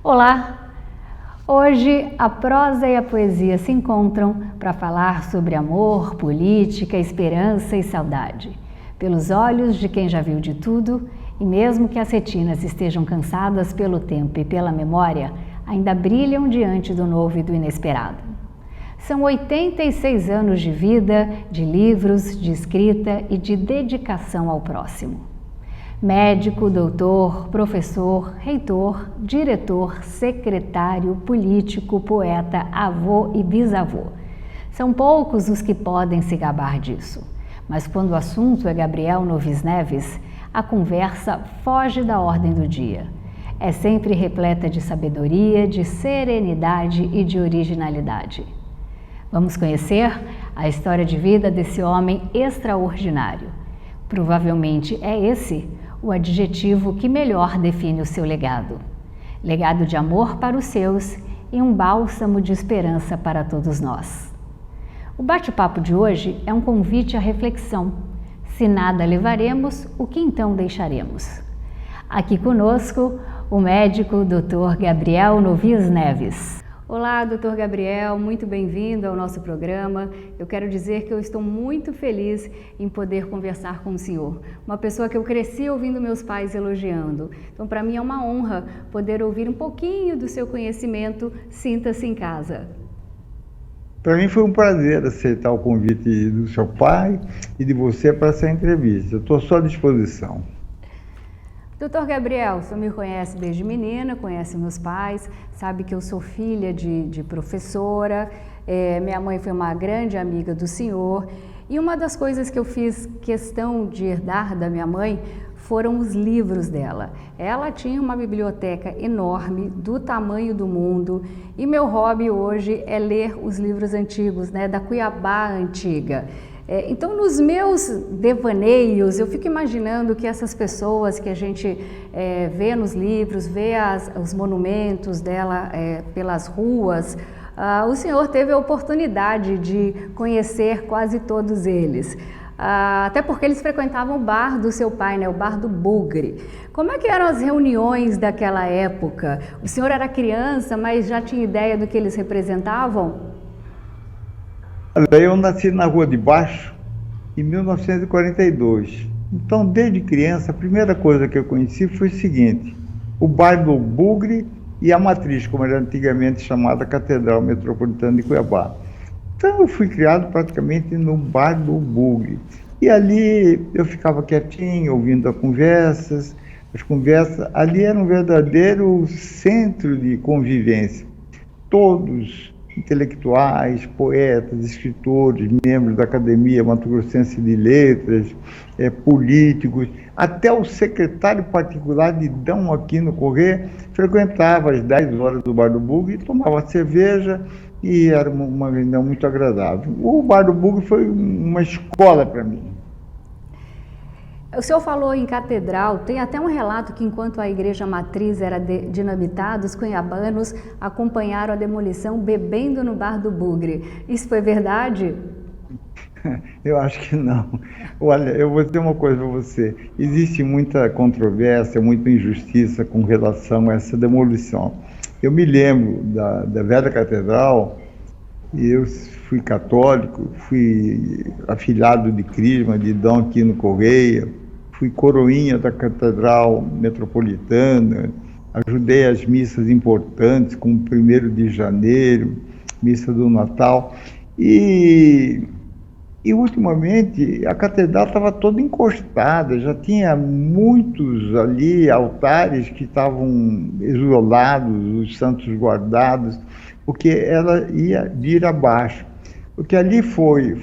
Olá! Hoje a prosa e a poesia se encontram para falar sobre amor, política, esperança e saudade. Pelos olhos de quem já viu de tudo, e mesmo que as retinas estejam cansadas pelo tempo e pela memória, ainda brilham diante do novo e do inesperado. São 86 anos de vida, de livros, de escrita e de dedicação ao próximo. Médico, doutor, professor, reitor, diretor, secretário, político, poeta, avô e bisavô. São poucos os que podem se gabar disso. Mas quando o assunto é Gabriel Novis Neves, a conversa foge da ordem do dia. É sempre repleta de sabedoria, de serenidade e de originalidade. Vamos conhecer a história de vida desse homem extraordinário. Provavelmente é esse o adjetivo que melhor define o seu legado. Legado de amor para os seus e um bálsamo de esperança para todos nós. O bate-papo de hoje é um convite à reflexão. Se nada levaremos, o que então deixaremos? Aqui conosco, o médico Dr. Gabriel Novis Neves. Olá, Dr. Gabriel, muito bem-vindo ao nosso programa. Eu quero dizer que eu estou muito feliz em poder conversar com o senhor. Uma pessoa que eu cresci ouvindo meus pais elogiando. Então, para mim é uma honra poder ouvir um pouquinho do seu conhecimento. Sinta-se em casa. Para mim foi um prazer aceitar o convite do seu pai e de você para essa entrevista. Eu estou à sua disposição. Doutor Gabriel, o senhor me conhece desde menina, conhece meus pais, sabe que eu sou filha de professora, minha mãe foi uma grande amiga do senhor e uma das coisas que eu fiz questão de herdar da minha mãe foram os livros dela. Ela tinha uma biblioteca enorme, do tamanho do mundo, e meu hobby hoje é ler os livros antigos, da Cuiabá antiga. Então, nos meus devaneios, eu fico imaginando que essas pessoas que a gente vê nos livros, vê os monumentos dela pelas ruas, o senhor teve a oportunidade de conhecer quase todos eles. Até porque eles frequentavam o bar do seu pai, o bar do Bugre. Como é que eram as reuniões daquela época? O senhor era criança, mas já tinha ideia do que eles representavam? Eu nasci na Rua de Baixo em 1942. Então, desde criança, a primeira coisa que eu conheci foi o seguinte: o bar do Bugre e a Matriz, como era antigamente chamada Catedral Metropolitana de Cuiabá. Então, eu fui criado praticamente no bar do Bugre. E ali eu ficava quietinho, ouvindo as conversas. Ali era um verdadeiro centro de convivência. Todos intelectuais, poetas, escritores, membros da Academia Mato Grossense de Letras, políticos, até o secretário particular de D. Aquino Corrêa frequentava às 10 horas do bar do Bugre e tomava cerveja e era uma reunião muito agradável. O bar do Bugre foi uma escola para mim. O senhor falou em catedral, tem até um relato que enquanto a igreja matriz era dinamitada, os cuiabanos acompanharam a demolição bebendo no bar do Bugre. Isso foi verdade? Eu acho que não. Olha, eu vou dizer uma coisa para você. Existe muita controvérsia, muita injustiça com relação a essa demolição. Eu me lembro da velha catedral, e eu fui católico, fui afilhado de Crisma, de D. Aquino Corrêa, fui coroinha da Catedral Metropolitana, ajudei as missas importantes, como 1º de janeiro, missa do Natal, e ultimamente a catedral estava toda encostada, já tinha muitos ali altares que estavam isolados, os santos guardados, porque ela ia vir abaixo. Porque ali foi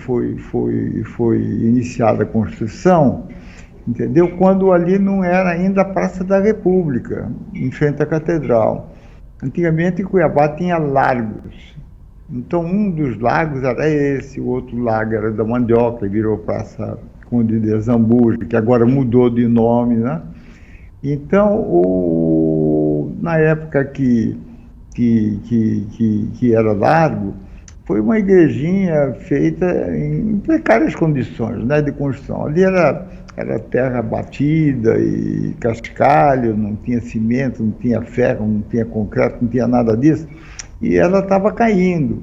iniciada a construção, entendeu? Quando ali não era ainda a Praça da República, em frente à catedral. Antigamente em Cuiabá tinha largos. Então um dos lagos era esse, o outro lago era da Mandioca, e virou Praça Conde de Zambujo, que agora mudou de nome, né? Então, na época que era largo, foi uma igrejinha feita em precárias condições, né, de construção. Ali era terra batida e cascalho, não tinha cimento, não tinha ferro, não tinha concreto, não tinha nada disso, e ela estava caindo.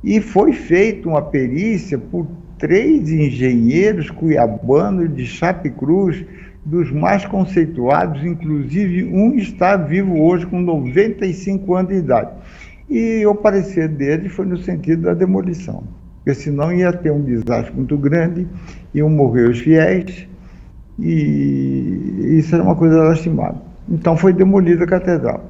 E foi feita uma perícia por 3 engenheiros cuiabanos de Chapecruz, dos mais conceituados, inclusive um está vivo hoje com 95 anos de idade. E o parecer dele foi no sentido da demolição, porque senão ia ter um desastre muito grande, iam morrer os fiéis, e isso era uma coisa lastimável. Então foi demolida a catedral.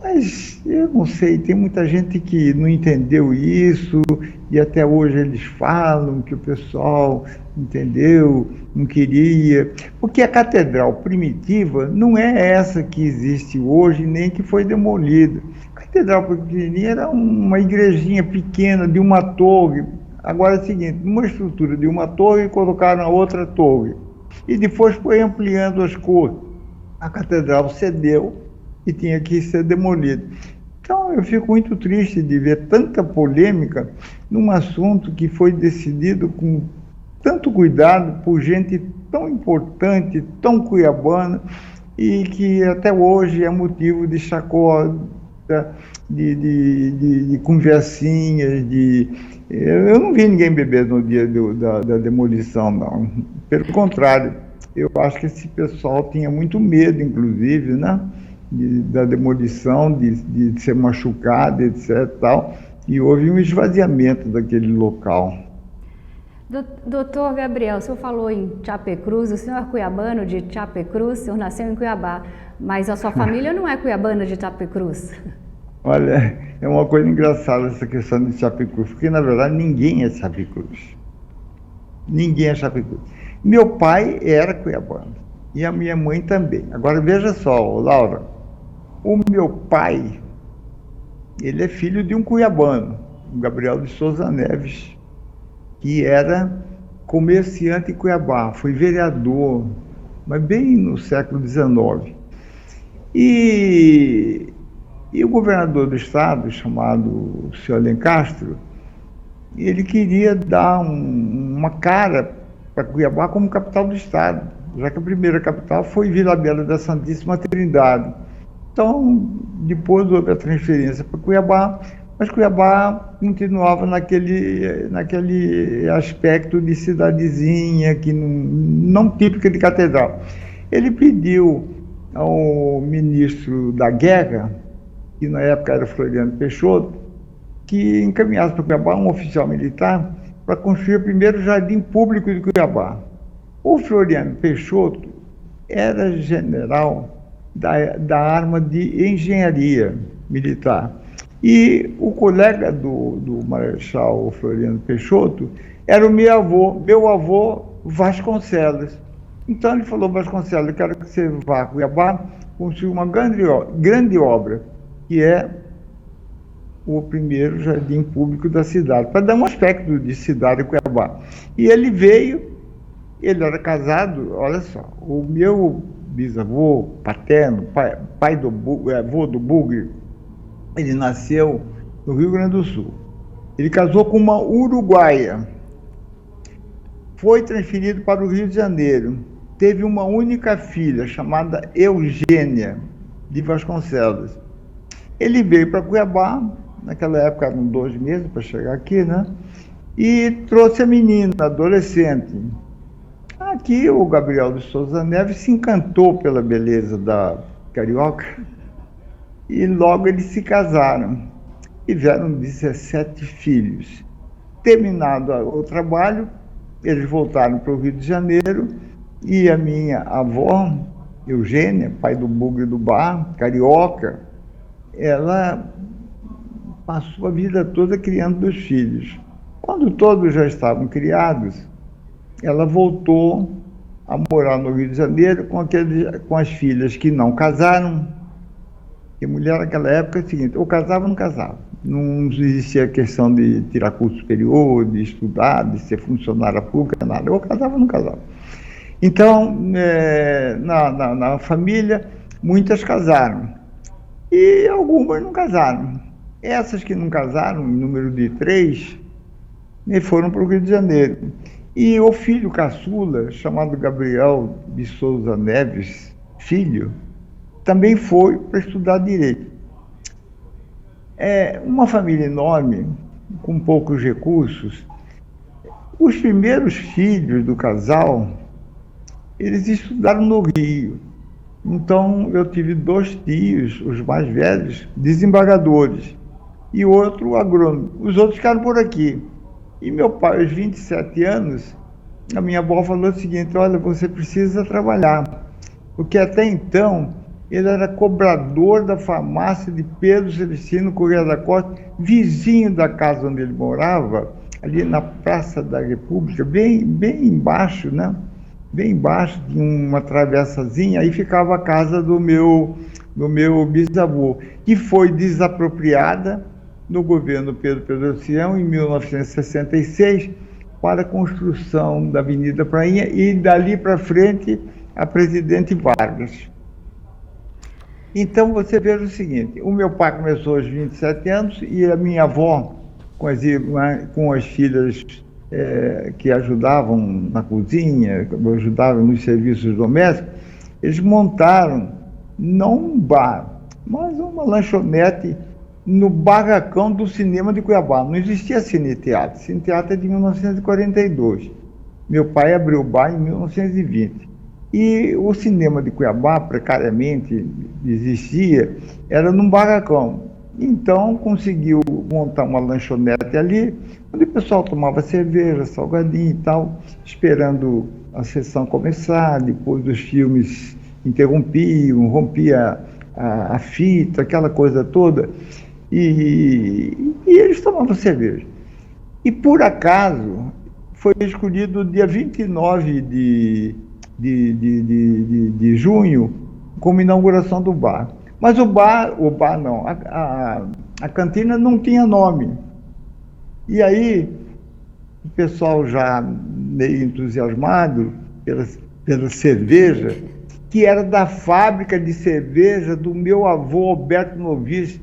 Mas eu não sei, tem muita gente que não entendeu isso, e até hoje eles falam que o pessoal entendeu, não queria, porque a catedral primitiva não é essa que existe hoje, nem que foi demolida. A catedral primitiva era uma igrejinha pequena de uma torre. Agora é o seguinte, numa estrutura de uma torre, colocaram a outra torre, e depois foi ampliando as cores. A catedral cedeu e tinha que ser demolida. Então eu fico muito triste de ver tanta polêmica num assunto que foi decidido com tanto cuidado por gente tão importante, tão cuiabana, e que até hoje é motivo de chacota, de conversinhas, Eu não vi ninguém beber no dia da demolição, não. Pelo contrário, eu acho que esse pessoal tinha muito medo, inclusive, né? Da demolição, de ser machucado, etc. Tal, e houve um esvaziamento daquele local. Doutor Gabriel, o senhor falou em Chapecruz, o senhor é cuiabano de Chapecruz, o senhor nasceu em Cuiabá, mas a sua família não é cuiabana de Chapecruz? Olha, é uma coisa engraçada essa questão de Chapecruz, porque na verdade ninguém é Chapecruz. Ninguém é Chapecruz. Meu pai era cuiabano e a minha mãe também. Agora veja só, Laura, o meu pai, ele é filho de um cuiabano, o Gabriel de Souza Neves, que era comerciante em Cuiabá, foi vereador, mas bem no século XIX. E o governador do estado, chamado senhor Alencastro, ele queria dar uma cara para Cuiabá como capital do estado, já que a primeira capital foi Vila Bela da Santíssima Trindade. Então, depois houve a transferência para Cuiabá, mas Cuiabá continuava naquele aspecto de cidadezinha, que não típica de catedral. Ele pediu ao ministro da Guerra, que na época era Floriano Peixoto, que encaminhasse para Cuiabá um oficial militar para construir o primeiro jardim público de Cuiabá. O Floriano Peixoto era general da arma de engenharia militar. E o colega do Marechal Floriano Peixoto era o meu avô Vasconcelos. Então ele falou: Vasconcelos, eu quero que você vá a Cuiabá construir uma grande obra, que é o primeiro jardim público da cidade, para dar um aspecto de cidade de Cuiabá. E ele veio, ele era casado, olha só, o meu bisavô paterno, avô do Bugre, ele nasceu no Rio Grande do Sul. Ele casou com uma uruguaia, foi transferido para o Rio de Janeiro, teve uma única filha chamada Eugênia de Vasconcelos. Ele veio para Cuiabá, naquela época eram 2 meses para chegar aqui, né? E trouxe a menina, adolescente. Aqui o Gabriel de Souza Neves se encantou pela beleza da carioca e logo eles se casaram. Tiveram 17 filhos. Terminado o trabalho, eles voltaram para o Rio de Janeiro e a minha avó, Eugênia, pai do Bugre do Bar, carioca, ela passou a vida toda criando 2 filhos. Quando todos já estavam criados, ela voltou a morar no Rio de Janeiro com as filhas que não casaram. Porque mulher naquela época é o seguinte: ou casava ou não casava. Não existia a questão de tirar curso superior, de estudar, de ser funcionária pública, nada. Ou casava ou não casava. Então, na família, muitas casaram. E algumas não casaram. Essas que não casaram, em número de 3, foram para o Rio de Janeiro. E o filho caçula, chamado Gabriel de Souza Neves, filho, também foi para estudar Direito. Uma família enorme, com poucos recursos. Os primeiros filhos do casal, eles estudaram no Rio. Então, eu tive 2 tios, os mais velhos, desembargadores, e outro agrônomo. Os outros ficaram por aqui. E meu pai, aos 27 anos, a minha avó falou o seguinte: olha, você precisa trabalhar. Porque até então, ele era cobrador da farmácia de Pedro Celestino Corrêa da Costa, vizinho da casa onde ele morava, ali na Praça da República, bem embaixo, né? Bem embaixo, de uma travessazinha, aí ficava a casa do meu bisavô, que foi desapropriada no governo Pedro Pedrocião, em 1966, para a construção da Avenida Prainha e, dali para frente, a Presidente Vargas. Então, você vê o seguinte: o meu pai começou aos 27 anos e a minha avó, com as filhas que ajudavam na cozinha, ajudavam nos serviços domésticos, eles montaram, não um bar, mas uma lanchonete no barracão do cinema de Cuiabá. Não existia cine-teatro. Cine-teatro é de 1942. Meu pai abriu o bar em 1920. E o cinema de Cuiabá, precariamente existia, era num barracão. Então, conseguiu montar uma lanchonete ali, onde o pessoal tomava cerveja, salgadinho e tal, esperando a sessão começar. Depois os filmes interrompiam, rompia a fita, aquela coisa toda, e eles tomavam cerveja. E, por acaso, foi escolhido o dia 29 de junho como inauguração do bar. Mas o bar não, a cantina não tinha nome. E aí, o pessoal já meio entusiasmado pela cerveja, que era da fábrica de cerveja do meu avô Alberto Novis,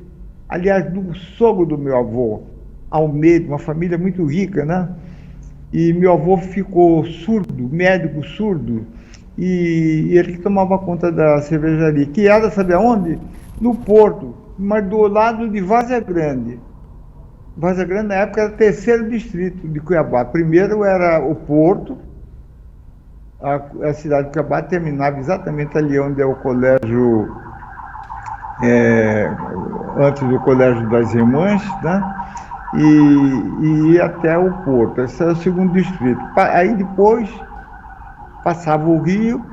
aliás, do sogro do meu avô, Almeida, uma família muito rica, né? E meu avô ficou surdo, médico surdo, e ele que tomava conta da cervejaria, que era, sabe aonde? No Porto, mas do lado de Várzea Grande. Várzea Grande, na época, era o 3º distrito de Cuiabá. Primeiro era o Porto, a cidade de Cuiabá terminava exatamente ali onde é o colégio, antes do Colégio das Irmãs, né? E ia até o Porto. Esse era o 2º distrito. Aí depois passava o Rio,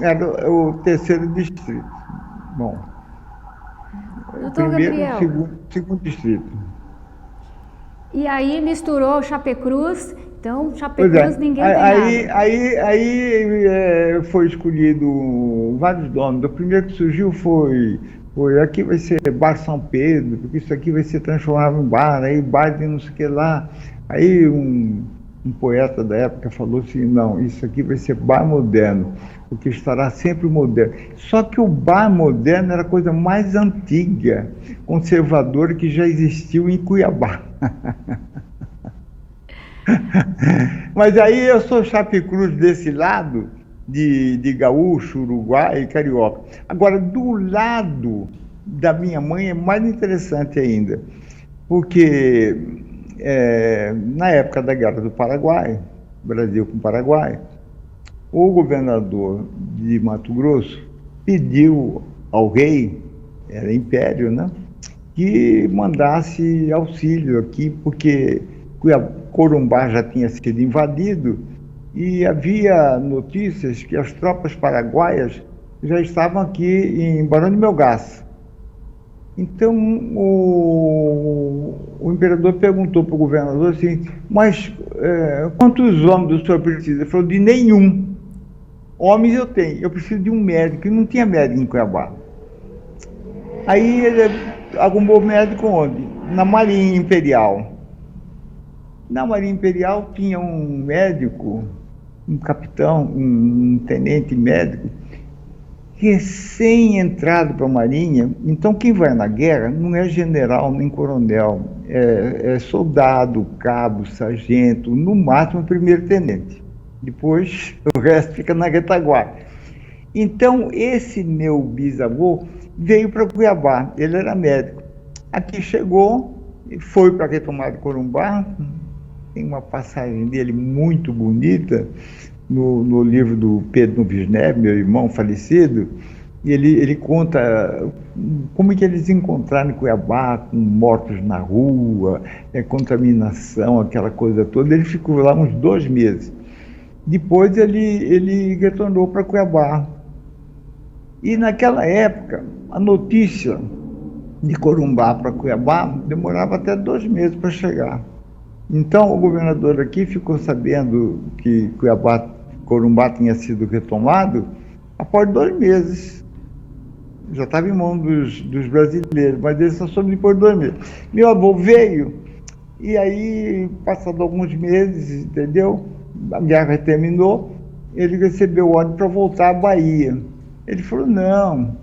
era o 3º distrito. Bom, Doutor primeiro Gabriel, e segundo distrito. E aí misturou Chapecruz, então Chapecruz ninguém tem nada. Aí foi escolhido vários donos. O primeiro que surgiu foi aqui vai ser Bar São Pedro, porque isso aqui vai ser transformado em bar, aí bar de não sei o que lá. Aí um poeta da época falou assim: não, isso aqui vai ser bar moderno, porque estará sempre moderno. Só que o bar moderno era a coisa mais antiga, conservadora, que já existiu em Cuiabá. Mas aí eu sou Chapecruz desse lado, de gaúcho, uruguai e carioca. Agora, do lado da minha mãe é mais interessante ainda, porque na época da Guerra do Paraguai, Brasil com Paraguai, o governador de Mato Grosso pediu ao rei, era império, né, que mandasse auxílio aqui, porque Corumbá já tinha sido invadido e havia notícias que as tropas paraguaias já estavam aqui em Barão de Melgaço. Então, o imperador perguntou para o governador assim: mas quantos homens o senhor precisa? Ele falou: de nenhum. Homens eu tenho, eu preciso de um médico. E não tinha médico em Cuiabá. Aí ele arrumou médico onde? Na Marinha Imperial. Na Marinha Imperial tinha um médico, um capitão, um tenente médico, recém-entrado para a Marinha. Então, quem vai na guerra não é general nem coronel, é soldado, cabo, sargento, no máximo primeiro-tenente. Depois, o resto fica na retaguarda. Então, esse meu bisavô veio para Cuiabá, ele era médico. Aqui chegou, foi para a retomada de Corumbá, tem uma passagem dele muito bonita, no livro do Pedro Novisnev, meu irmão falecido, e ele conta como é que eles encontraram em Cuiabá, com mortos na rua, contaminação, aquela coisa toda. Ele ficou lá uns 2 meses. Depois ele retornou para Cuiabá. E naquela época, a notícia de Corumbá para Cuiabá demorava até 2 meses para chegar. Então, o governador aqui ficou sabendo que Corumbá tinha sido retomado após 2 meses. Já estava em mão dos brasileiros, mas ele só soube depois de 2 meses. Meu avô veio, e aí, passado alguns meses, entendeu? A guerra terminou, ele recebeu ordem para voltar à Bahia. Ele falou, não,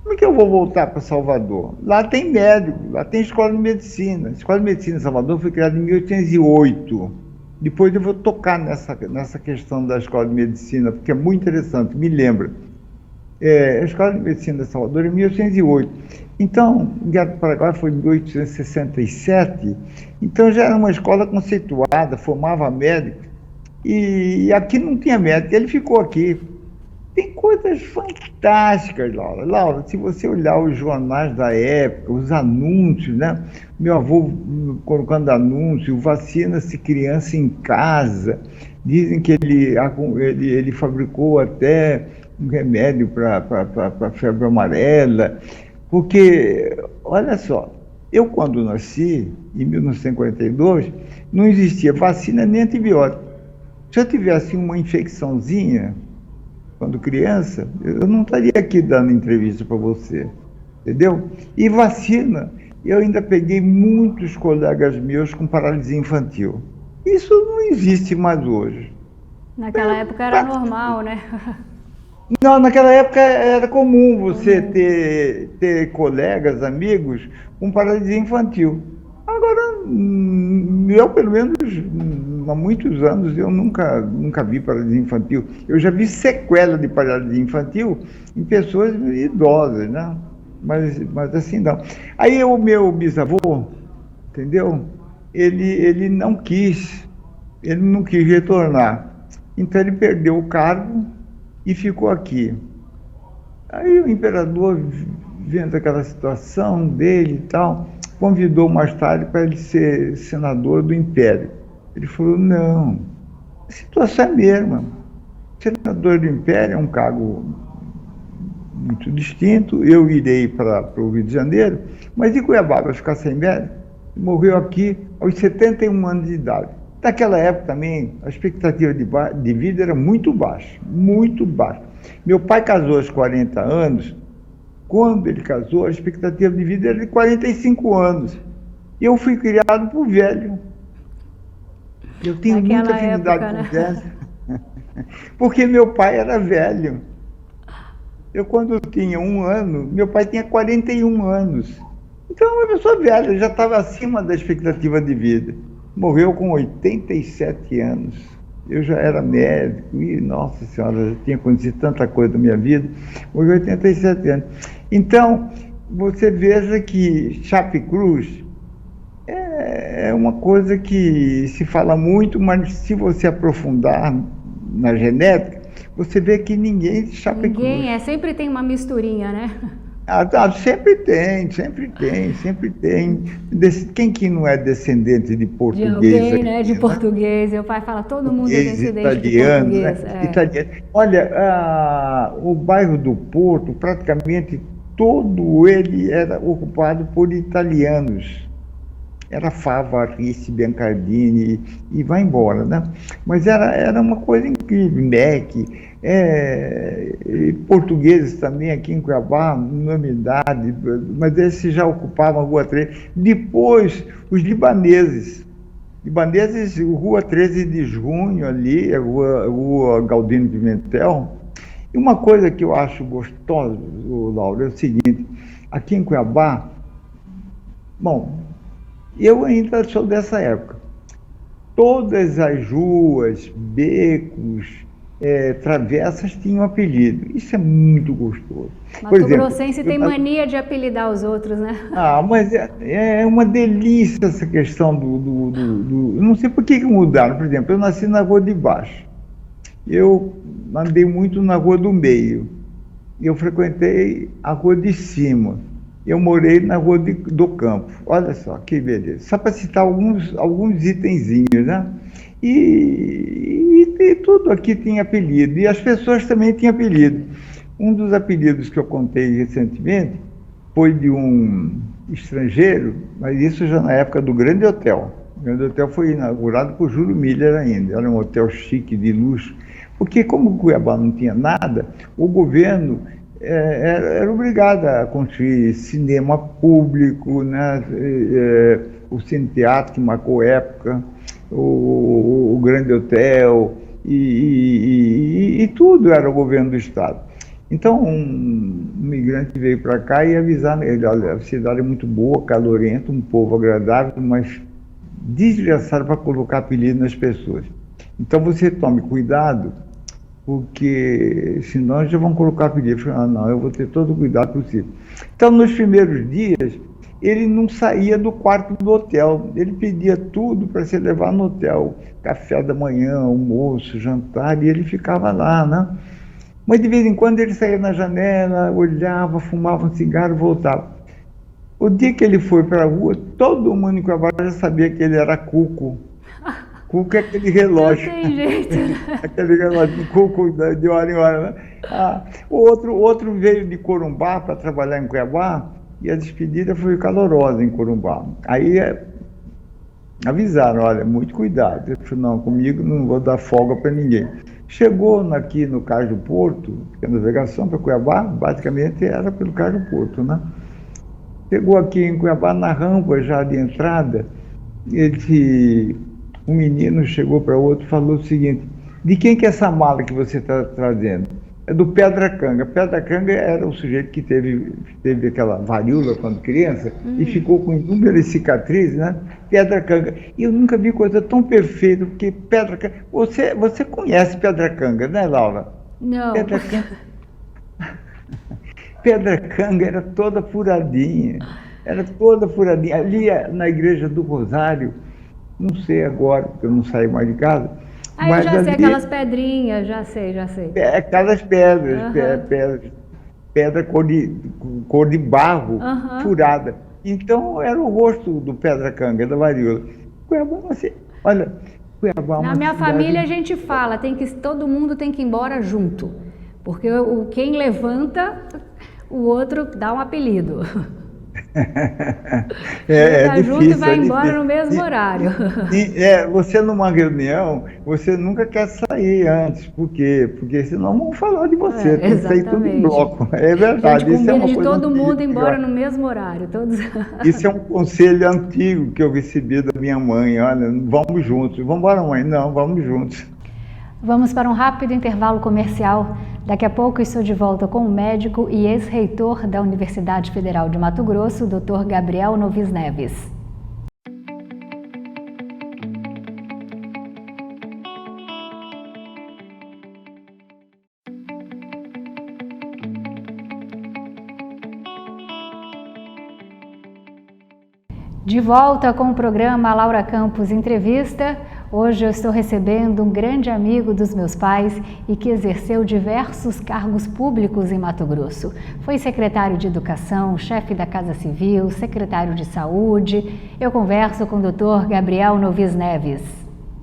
como é que eu vou voltar para Salvador? Lá tem médico, lá tem escola de medicina. A escola de medicina em Salvador foi criada em 1808. Depois eu vou tocar nessa questão da escola de medicina, porque é muito interessante, me lembra. A escola de medicina de Salvador é em 1808. Então, a Guerra do Paraguai foi em 1867, então já era uma escola conceituada, formava médicos, e aqui não tinha médico, ele ficou aqui. Tem coisas fantásticas, Laura. Laura, se você olhar os jornais da época, os anúncios, né? Meu avô colocando anúncio, vacina-se criança em casa. Dizem que ele fabricou até um remédio para febre amarela. Porque, olha só, eu quando nasci, em 1942, não existia vacina nem antibiótico. Se eu tivesse uma infecçãozinha, quando criança, eu não estaria aqui dando entrevista para você, entendeu? E vacina, eu ainda peguei muitos colegas meus com paralisia infantil. Isso não existe mais hoje. Naquela época era normal, né? Não, naquela época era comum você ter colegas, amigos com paralisia infantil. Agora, eu pelo menos, há muitos anos, eu nunca vi paralisia infantil. Eu já vi sequela de paralisia infantil em pessoas idosas, né? Mas assim não. Aí o meu bisavô, entendeu? Ele não quis retornar. Então ele perdeu o cargo e ficou aqui. Aí o imperador, vendo aquela situação dele e tal, convidou mais tarde para ele ser senador do Império. Ele falou, não, a situação é a mesma. Senador do Império é um cargo muito distinto, eu irei para o Rio de Janeiro, mas em Cuiabá vai ficar sem médico. Morreu aqui aos 71 anos de idade. Naquela época também, a expectativa de vida era muito baixa, muito baixa. Meu pai casou aos 40 anos, quando ele casou, a expectativa de vida era de 45 anos. Eu fui criado por velho. Eu tenho muita afinidade com velho. Porque meu pai era velho. Eu, quando tinha 1 ano, meu pai tinha 41 anos. Então, uma pessoa velha, já estava acima da expectativa de vida. Morreu com 87 anos. Eu já era médico e, nossa senhora, já tinha conhecido tanta coisa da minha vida. Morreu com 87 anos. Então, você veja que Chape Cruz é uma coisa que se fala muito, mas se você aprofundar na genética, você vê que ninguém de Chape Cruz. Ninguém, sempre tem uma misturinha, né? Sempre tem. Quem que não é descendente de português? De alguém, né? De português. Meu pai fala, todo mundo é descendente de português. Né? Italiano. Olha, o bairro do Porto, praticamente todo ele era ocupado por italianos. Era Fava, Ricci, Biancardini e vai embora, né? Mas era uma coisa incrível, MEC, portugueses também aqui em Cuiabá, enormidade, mas esses já ocupavam a Rua 13. Depois, os libaneses, Rua 13 de Junho ali, a Rua Galdino Pimentel, E uma coisa que eu acho gostosa, Laura, é o seguinte, aqui em Cuiabá, bom, eu ainda sou dessa época. Todas as ruas, becos, travessas tinham apelido. Isso é muito gostoso. Por Mato exemplo, Grossense tem mania de apelidar os outros, né? mas é uma delícia essa questão eu não sei por que mudaram. Por exemplo, eu nasci na Rua de Baixo. Eu andei muito na Rua do Meio. Eu frequentei a Rua de Cima. Eu morei na Rua do Campo. Olha só, que beleza. Só para citar alguns itenzinhos, né? E tudo aqui tem apelido. E as pessoas também têm apelido. Um dos apelidos que eu contei recentemente foi de um estrangeiro, mas isso já na época do Grande Hotel. O Grande Hotel foi inaugurado por Júlio Miller ainda. Era um hotel chique, de luxo. Porque como Cuiabá não tinha nada, o governo era obrigado a construir cinema público, né? O Cine Teatro, que marcou época, o Grande Hotel, e tudo era o governo do Estado. Então, um migrante veio para cá e avisaram ele, olha, a cidade é muito boa, calorenta, um povo agradável, mas desgraçado para colocar apelido nas pessoas. Então, você tome cuidado, porque senão já vão colocar apelido. Não, eu vou ter todo o cuidado possível. Então, nos primeiros dias, ele não saía do quarto do hotel, ele pedia tudo para ser levado no hotel, café da manhã, almoço, jantar, e ele ficava lá, né? Mas de vez em quando ele saía na janela, olhava, fumava um cigarro e voltava. O dia que ele foi para a rua, todo mundo em Cuiabá já sabia que ele era Cuco. Cuco é aquele relógio. Não tem jeito. Aquele relógio de Cuco de hora em hora, né? O outro veio de Corumbá para trabalhar em Cuiabá e a despedida foi calorosa em Corumbá. Aí avisaram, olha, muito cuidado. Ele falou, não, comigo não vou dar folga para ninguém. Chegou aqui no Cais do Porto, que a navegação para Cuiabá, basicamente era pelo Cais do Porto, né? Chegou aqui em Cuiabá, na rampa já de entrada, um menino chegou para outro e falou o seguinte, de quem que é essa mala que você está trazendo? É do Pedra Canga. Pedra Canga era o sujeito que teve aquela varíola quando criança e ficou com inúmeras cicatrizes, né? Pedra Canga. E eu nunca vi coisa tão perfeita, porque Pedra Canga... Você conhece Pedra Canga, né, Laura? Não. Pedra Canga... Pedra Canga era toda furadinha. Ali na igreja do Rosário, não sei agora, porque eu não saio mais de casa. Eu já sei, aquelas pedrinhas, já sei. Aquelas pedras, pedra cor de barro, furada. Então era o rosto do Pedra Canga, da varíola. Cuiabá, olha, Cuiabá é uma Na minha cidade... família a gente fala, todo mundo tem que ir embora junto, porque quem levanta, o outro dá um apelido. Tá junto e vai embora no mesmo horário. Você numa reunião, você nunca quer sair antes. Por quê? Porque senão vão falar de você. Tem que sair tudo em bloco. É verdade. Gente, combina de todo mundo ir embora no mesmo horário. Isso é um conselho antigo que eu recebi da minha mãe. Olha, vamos juntos. Vamos embora, mãe? Não, vamos juntos. Vamos para um rápido intervalo comercial. Daqui a pouco estou de volta com o médico e ex-reitor da Universidade Federal de Mato Grosso, Dr. Gabriel Novis Neves. De volta com o programa Laura Campos Entrevista. Hoje eu estou recebendo um grande amigo dos meus pais e que exerceu diversos cargos públicos em Mato Grosso. Foi secretário de Educação, chefe da Casa Civil, secretário de Saúde. Eu converso com o Dr. Gabriel Novis Neves.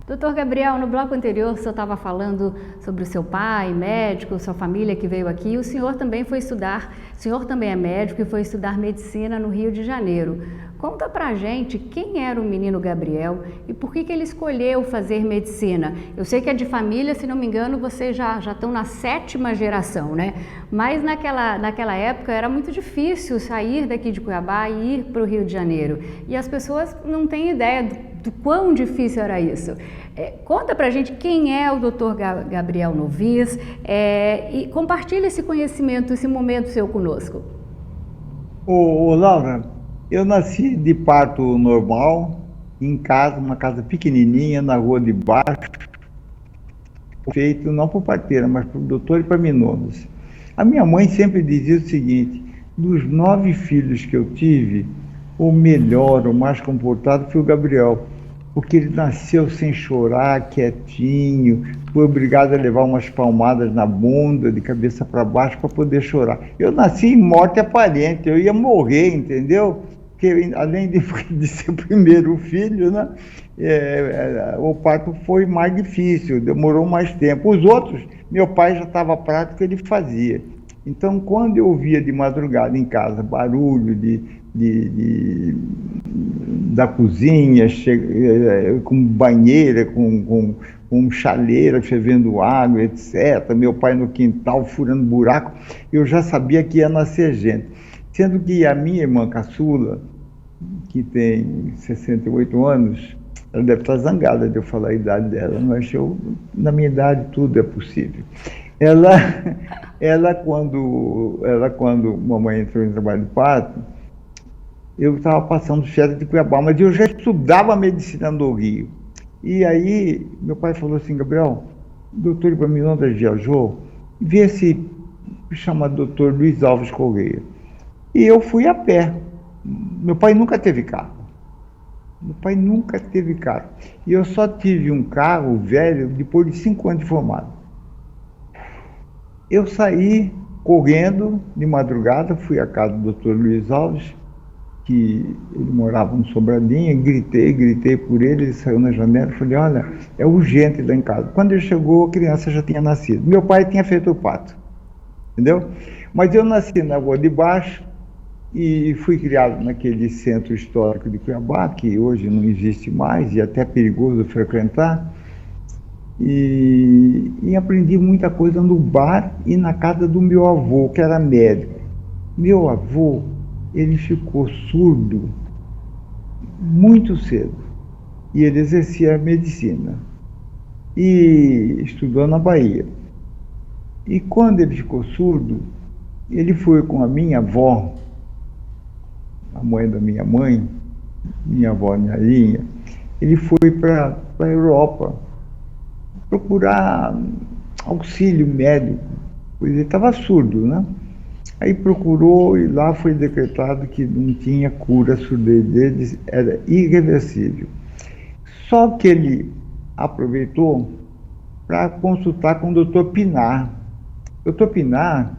Doutor Gabriel, no bloco anterior o senhor estava falando sobre o seu pai, médico, sua família que veio aqui. O senhor também foi estudar, o senhor também é médico e foi estudar medicina no Rio de Janeiro. Conta pra gente quem era o menino Gabriel e por que ele escolheu fazer medicina. Eu sei que é de família, se não me engano, vocês já estão na 7ª geração, né? Mas naquela época era muito difícil sair daqui de Cuiabá e ir para o Rio de Janeiro. E as pessoas não têm ideia do quão difícil era isso. Conta pra gente quem é o Dr. Gabriel Novis e compartilha esse conhecimento, esse momento seu conosco. Ô, Laura, eu nasci de parto normal, em casa, uma casa pequenininha, na rua de baixo, feito não por parteira, mas por doutor Epaminondas. A minha mãe sempre dizia o seguinte: dos 9 filhos que eu tive, o melhor, o mais comportado foi o Gabriel, porque ele nasceu sem chorar, quietinho, foi obrigado a levar umas palmadas na bunda, de cabeça para baixo, para poder chorar. Eu nasci em morte aparente, eu ia morrer, entendeu? Porque além de ser o primeiro filho, né, o parto foi mais difícil, demorou mais tempo. Os outros, meu pai já estava prático, ele fazia. Então, quando eu via de madrugada em casa barulho da cozinha, com banheira, com chaleira fervendo água, etc., meu pai no quintal furando buraco, eu já sabia que ia nascer gente. Sendo que a minha irmã caçula, que tem 68 anos, ela deve estar zangada de eu falar a idade dela, mas na minha idade tudo é possível. Ela quando mamãe entrou em trabalho de parto, eu estava passando férias de Cuiabá, mas eu já estudava medicina no Rio. E aí meu pai falou assim: Gabriel, o doutor Epaminondas viajou, vê se chama doutor Luiz Alves Correia. E eu fui a pé. Meu pai nunca teve carro. E eu só tive um carro velho depois de 5 anos de formado. Eu saí correndo de madrugada, fui à casa do Dr. Luiz Alves, que ele morava no Sobradinho, gritei por ele saiu na janela e falei: olha, é urgente lá em casa. Quando ele chegou, a criança já tinha nascido. Meu pai tinha feito o parto, entendeu? Mas eu nasci na Rua de Baixo e fui criado naquele centro histórico de Cuiabá, que hoje não existe mais e é até perigoso frequentar. E aprendi muita coisa no bar e na casa do meu avô, que era médico. Meu avô, ele ficou surdo muito cedo e ele exercia a medicina e estudou na Bahia. E quando ele ficou surdo, ele foi com a minha avó, a mãe da minha mãe, minha avó Nharinha, ele foi para a Europa procurar auxílio médico, pois ele estava surdo, né? Aí procurou e lá foi decretado que não tinha cura, a surdez dele era irreversível. Só que ele aproveitou para consultar com o Dr. Pinar. Dr. Pinar,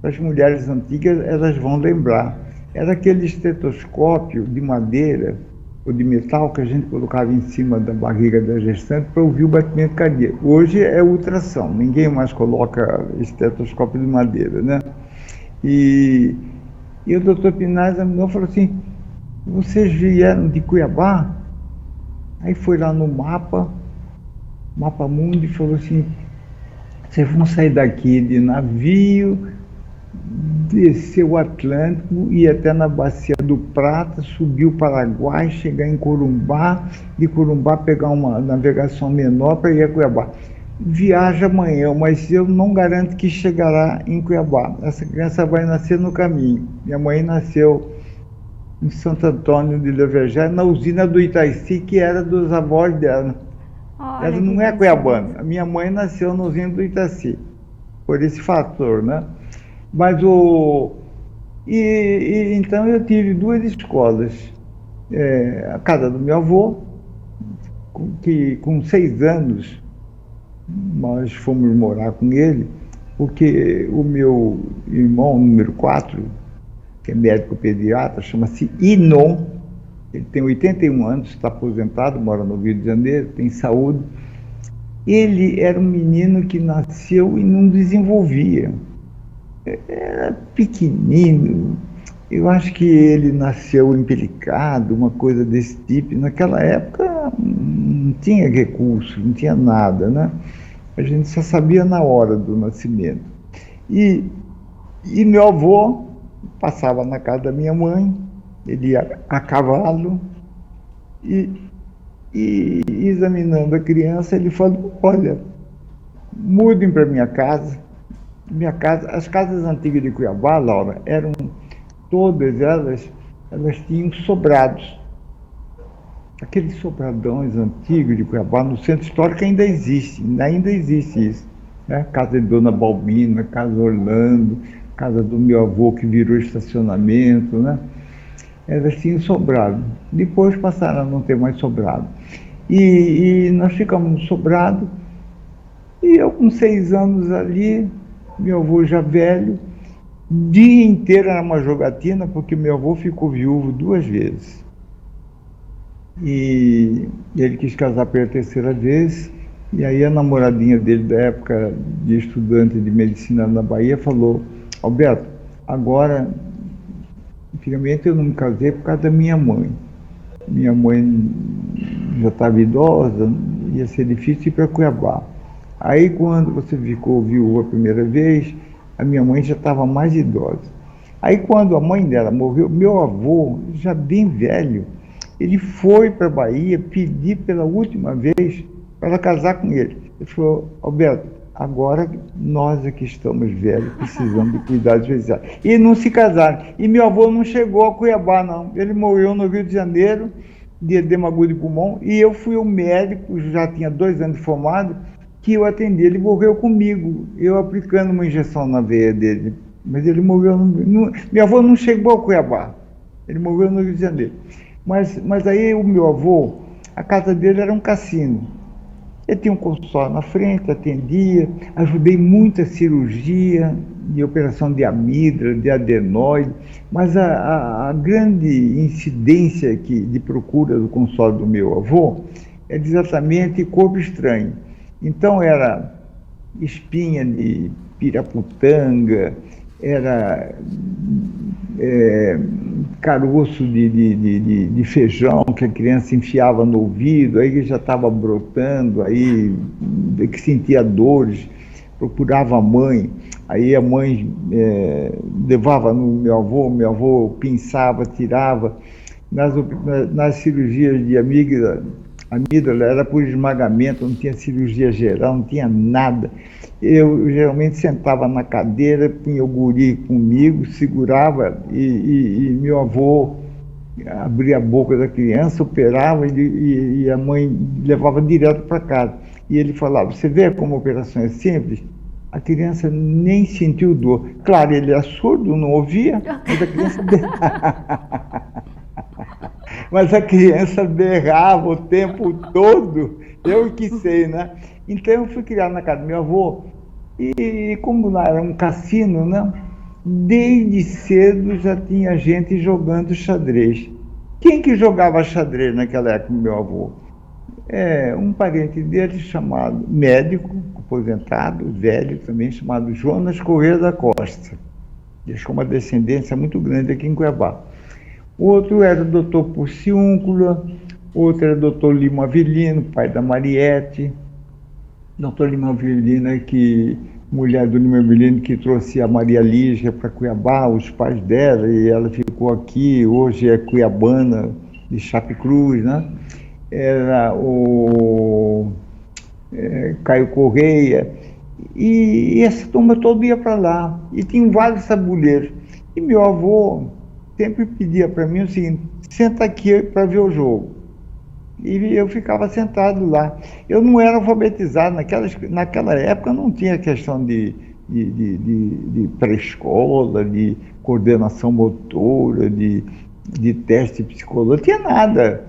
as mulheres antigas, elas vão lembrar, era aquele estetoscópio de madeira ou de metal que a gente colocava em cima da barriga da gestante para ouvir o batimento cardíaco. Hoje é ultrassom, ninguém mais coloca estetoscópio de madeira, né? E o doutor Pinar examinou e falou assim: vocês vieram de Cuiabá? Aí foi lá no mapa mundi, e falou assim: vocês vão sair daqui de navio, descer o Atlântico, ir até na Bacia do Prata, subir o Paraguai, chegar em Corumbá, de Corumbá pegar uma navegação menor para ir a Cuiabá. Viaja amanhã, mas eu não garanto que chegará em Cuiabá. Essa criança vai nascer no caminho. Minha mãe nasceu em Santo Antônio de Levergé, na usina do Itaici, que era dos avós dela. Olha, ela não é cuiabana. A minha mãe nasceu na usina do Itaici, por esse fator, né? Mas então eu tive 2 escolas. A casa do meu avô, que com 6 anos nós fomos morar com ele, porque o meu irmão número 4, que é médico pediatra, chama-se Inon, ele tem 81 anos, está aposentado, mora no Rio de Janeiro, tem saúde. Ele era um menino que nasceu e não desenvolvia. Era pequenino, eu acho que ele nasceu empelicado, uma coisa desse tipo. Naquela época não tinha recurso, não tinha nada, né? A gente só sabia na hora do nascimento. E meu avô passava na casa da minha mãe, ele ia a cavalo, e E examinando a criança, ele falou: olha, mudem para minha casa. As casas antigas de Cuiabá, Laura, eram todas elas tinham sobrados. Aqueles sobradões antigos de Cuiabá, no centro histórico ainda existe isso. Né? Casa de Dona Balbina, Casa Orlando, casa do meu avô que virou estacionamento, né? Elas tinham sobrado. Depois passaram a não ter mais sobrado. E nós ficamos no sobrado, e eu com 6 anos ali, meu avô já velho, dia inteiro era uma jogatina, porque meu avô ficou viúvo 2 vezes. E ele quis casar pela 3ª vez, e aí a namoradinha dele da época de estudante de medicina na Bahia falou: Alberto, agora, antigamente eu não me casei por causa da minha mãe. Minha mãe já estava idosa, ia ser difícil ir para Cuiabá. Aí quando você ficou viúva a primeira vez, a minha mãe já estava mais idosa. Aí quando a mãe dela morreu, meu avô, já bem velho, ele foi para a Bahia pedir pela última vez para ela casar com ele. Ele falou: Alberto, agora nós aqui estamos velhos, precisamos de cuidados especiais. E não se casaram. E meu avô não chegou a Cuiabá, não. Ele morreu no Rio de Janeiro, de edema agudo de pulmão, e eu fui o médico, já tinha 2 anos de formado, que eu atendi. Ele morreu comigo, eu aplicando uma injeção na veia dele. Mas ele morreu... Meu avô não chegou a Cuiabá, ele morreu no Rio de Janeiro. Mas aí o meu avô, a casa dele era um cassino. Ele tinha um consultório na frente, atendia, ajudei muita cirurgia, de operação de amígdala, de adenoide, mas a grande incidência de procura do consultório do meu avô é exatamente corpo estranho. Então era espinha de piraputanga, era caroço de feijão que a criança enfiava no ouvido, aí já estava brotando, aí que sentia dores, procurava a mãe, aí a mãe levava no meu avô pinçava, tirava. Nas cirurgias de amígdala era por esmagamento, não tinha cirurgia geral, não tinha nada. Eu geralmente sentava na cadeira, punha o guri comigo, segurava e meu avô abria a boca da criança, operava e a mãe levava direto para casa. E ele falava: você vê como a operação é simples? A criança nem sentiu dor. Claro, ele era surdo, não ouvia, mas a criança mas a criança berrava o tempo todo, eu que sei, né? Então eu fui criado na casa do meu avô, e como lá era um cassino, né? Desde cedo já tinha gente jogando xadrez. Quem que jogava xadrez naquela época, meu avô? Um parente dele chamado, médico, aposentado, velho também, chamado Jonas Corrêa da Costa. Deixou uma descendência muito grande aqui em Cuiabá. Outro era o doutor Porciúncula, outro era o doutor Lima Avelino, pai da Mariette. Doutor Lima Avelino, mulher do Lima Avelino, que trouxe a Maria Lígia para Cuiabá, os pais dela, e ela ficou aqui, hoje é cuiabana, de Chapecruz, né? Era o Caio Correia, e essa turma toda ia para lá, e tinham vários tabuleiros. E meu avô sempre pedia para mim o seguinte: senta aqui para ver o jogo. E eu ficava sentado lá. Eu não era alfabetizado, naquela época não tinha questão de pré-escola, de coordenação motora, de teste psicológico, não tinha nada.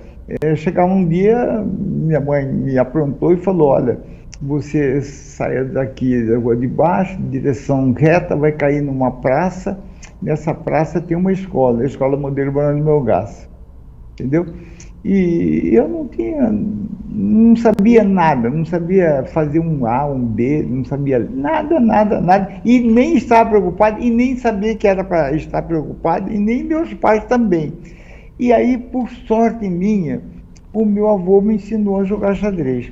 Chegava um dia, minha mãe me aprontou e falou: olha, você saia daqui da rua de baixo, direção reta, vai cair numa praça. Nessa praça tem uma escola, a Escola Modelo Barão de Melgaço, entendeu? E eu não sabia nada, não sabia fazer um A, um B, não sabia nada, e nem estava preocupado, e nem sabia que era para estar preocupado, e nem meus pais também. E aí, por sorte minha, o meu avô me ensinou a jogar xadrez.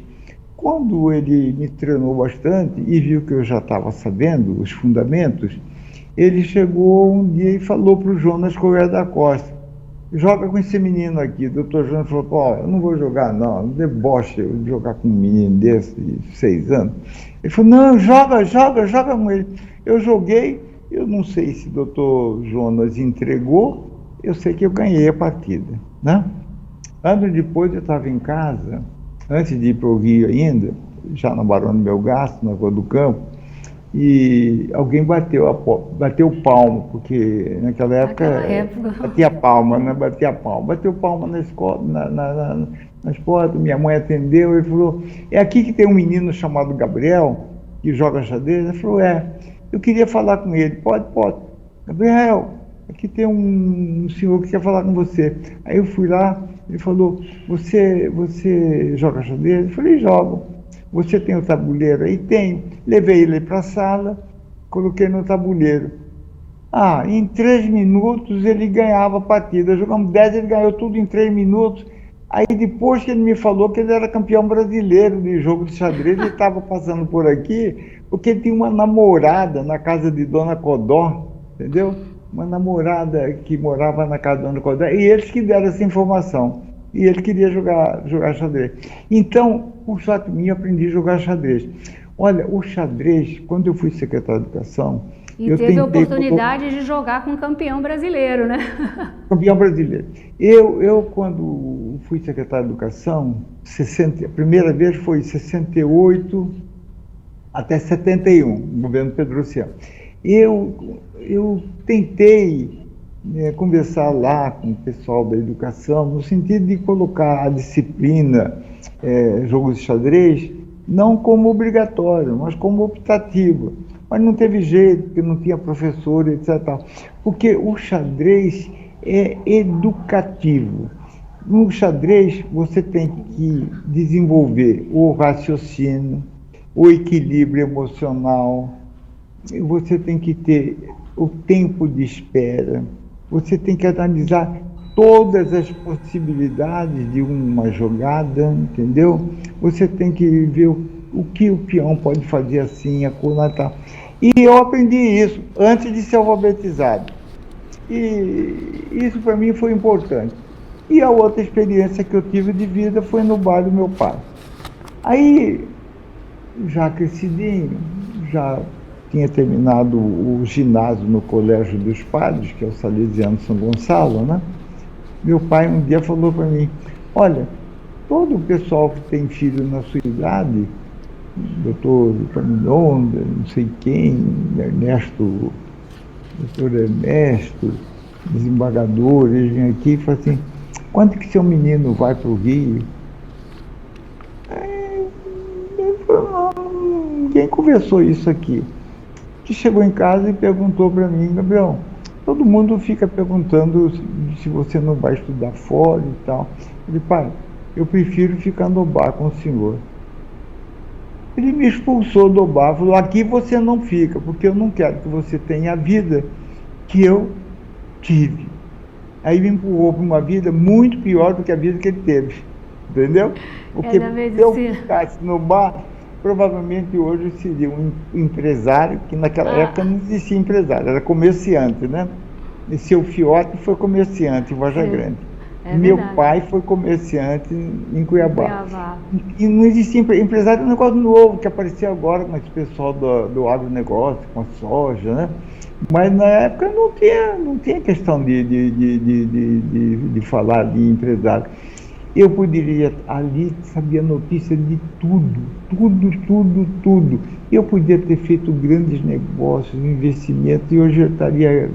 Quando ele me treinou bastante e viu que eu já estava sabendo os fundamentos, ele chegou um dia e falou para o Jonas Corrêa da Costa: joga com esse menino aqui. O doutor Júnior falou, ó, eu não vou jogar não, deboche eu jogar com um menino desse de 6 anos. Ele falou, não, joga com ele. Eu joguei, eu não sei se o doutor Jonas entregou, eu sei que eu ganhei a partida, né? Anos depois eu estava em casa, antes de ir para o Rio ainda, já na Barão do Melgaço, na Rua do Campo, e alguém bateu palma, porque naquela época batia palma, né? Batia palma. Bateu palma na escola, nas portas, minha mãe atendeu e falou, é aqui que tem um menino chamado Gabriel, que joga xadrez? Ele falou, eu queria falar com ele. Pode. Gabriel, aqui tem um senhor que quer falar com você. Aí eu fui lá, ele falou, você joga xadrez? Eu falei, jogo. Você tem o tabuleiro aí? Tenho. Levei ele para a sala, coloquei no tabuleiro. Em 3 minutos ele ganhava a partida. Jogamos 10, ele ganhou tudo em 3 minutos. Aí depois que ele me falou que ele era campeão brasileiro de jogo de xadrez, ele estava passando por aqui, porque ele tinha uma namorada na casa de Dona Codó, entendeu? Uma namorada que morava na casa de Dona Codó, e eles que deram essa informação. E ele queria jogar xadrez. Então, por sorte minha, eu aprendi a jogar xadrez. Olha, o xadrez, quando eu fui secretário de Educação... E teve a oportunidade de jogar com um campeão brasileiro, né? Campeão brasileiro. Eu quando fui secretário de Educação, a primeira vez foi 68 até 71, no governo Pedro Luciano. Eu tentei conversar lá com o pessoal da educação, no sentido de colocar a disciplina jogos de xadrez, não como obrigatório, mas como optativa. Mas não teve jeito, porque não tinha professor, etc. Porque o xadrez é educativo. No xadrez, você tem que desenvolver o raciocínio, o equilíbrio emocional, você tem que ter o tempo de espera, você tem que analisar todas as possibilidades de uma jogada, entendeu? Você tem que ver o que o peão pode fazer assim, a coluna tal. E eu aprendi isso antes de ser alfabetizado. E isso para mim foi importante. E a outra experiência que eu tive de vida foi no bar do meu pai. Aí, já crescidinho, já tinha terminado o ginásio no Colégio dos Padres, que é o Salesiano São Gonçalo, né? Meu pai um dia falou para mim, olha, todo o pessoal que tem filho na sua idade, doutor Camilonda, não sei quem, Ernesto, doutor Ernesto, desembargador, eles vêm aqui e falam assim, quando que seu menino vai para o Rio? Aí, ele falou, não, ninguém conversou isso aqui. Que chegou em casa e perguntou para mim, Gabriel, todo mundo fica perguntando se você não vai estudar fora e tal. Eu disse, pai, eu prefiro ficar no bar com o senhor. Ele me expulsou do bar, falou, aqui você não fica, porque eu não quero que você tenha a vida que eu tive. Aí me empurrou para uma vida muito pior do que a vida que ele teve, entendeu? Porque se eu ficasse no bar, provavelmente hoje eu seria um empresário, que naquela época não existia empresário, era comerciante, né? E seu Fiote foi comerciante em Varja Grande. Meu pai foi comerciante em Cuiabá. E não existia empresário, é um negócio novo que apareceu agora com esse pessoal do agronegócio, com a soja, né? Mas na época não tinha questão de falar de empresário. Eu poderia ali saber notícia de tudo. Eu podia ter feito grandes negócios, investimentos, e hoje eu estaria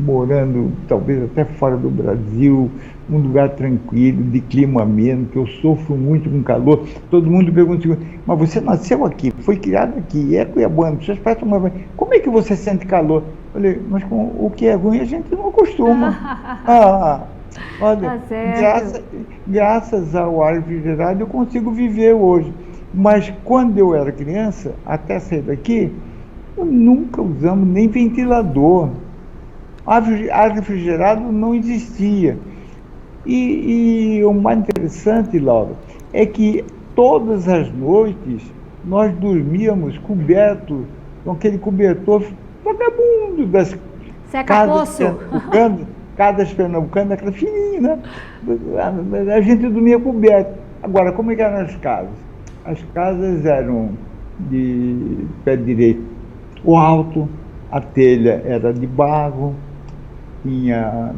morando, talvez até fora do Brasil, num lugar tranquilo, de clima ameno, que eu sofro muito com calor. Todo mundo pergunta, mas você nasceu aqui, foi criado aqui, é cuiabano, seus pais tomam banho, como é que você sente calor? Eu falei, mas com o que é ruim a gente não acostuma. Olha, tá, graças ao ar refrigerado eu consigo viver hoje. Mas quando eu era criança, até sair daqui, eu nunca usamos nem ventilador. Ar refrigerado não existia. E o mais interessante, Laura, é que todas as noites nós dormíamos cobertos com aquele cobertor vagabundo das casas. casas pernambucanas, aquela fininha, né? A gente dormia coberto. Agora, como é que eram as casas? As casas eram de pé direito, o alto, a telha era de barro, tinha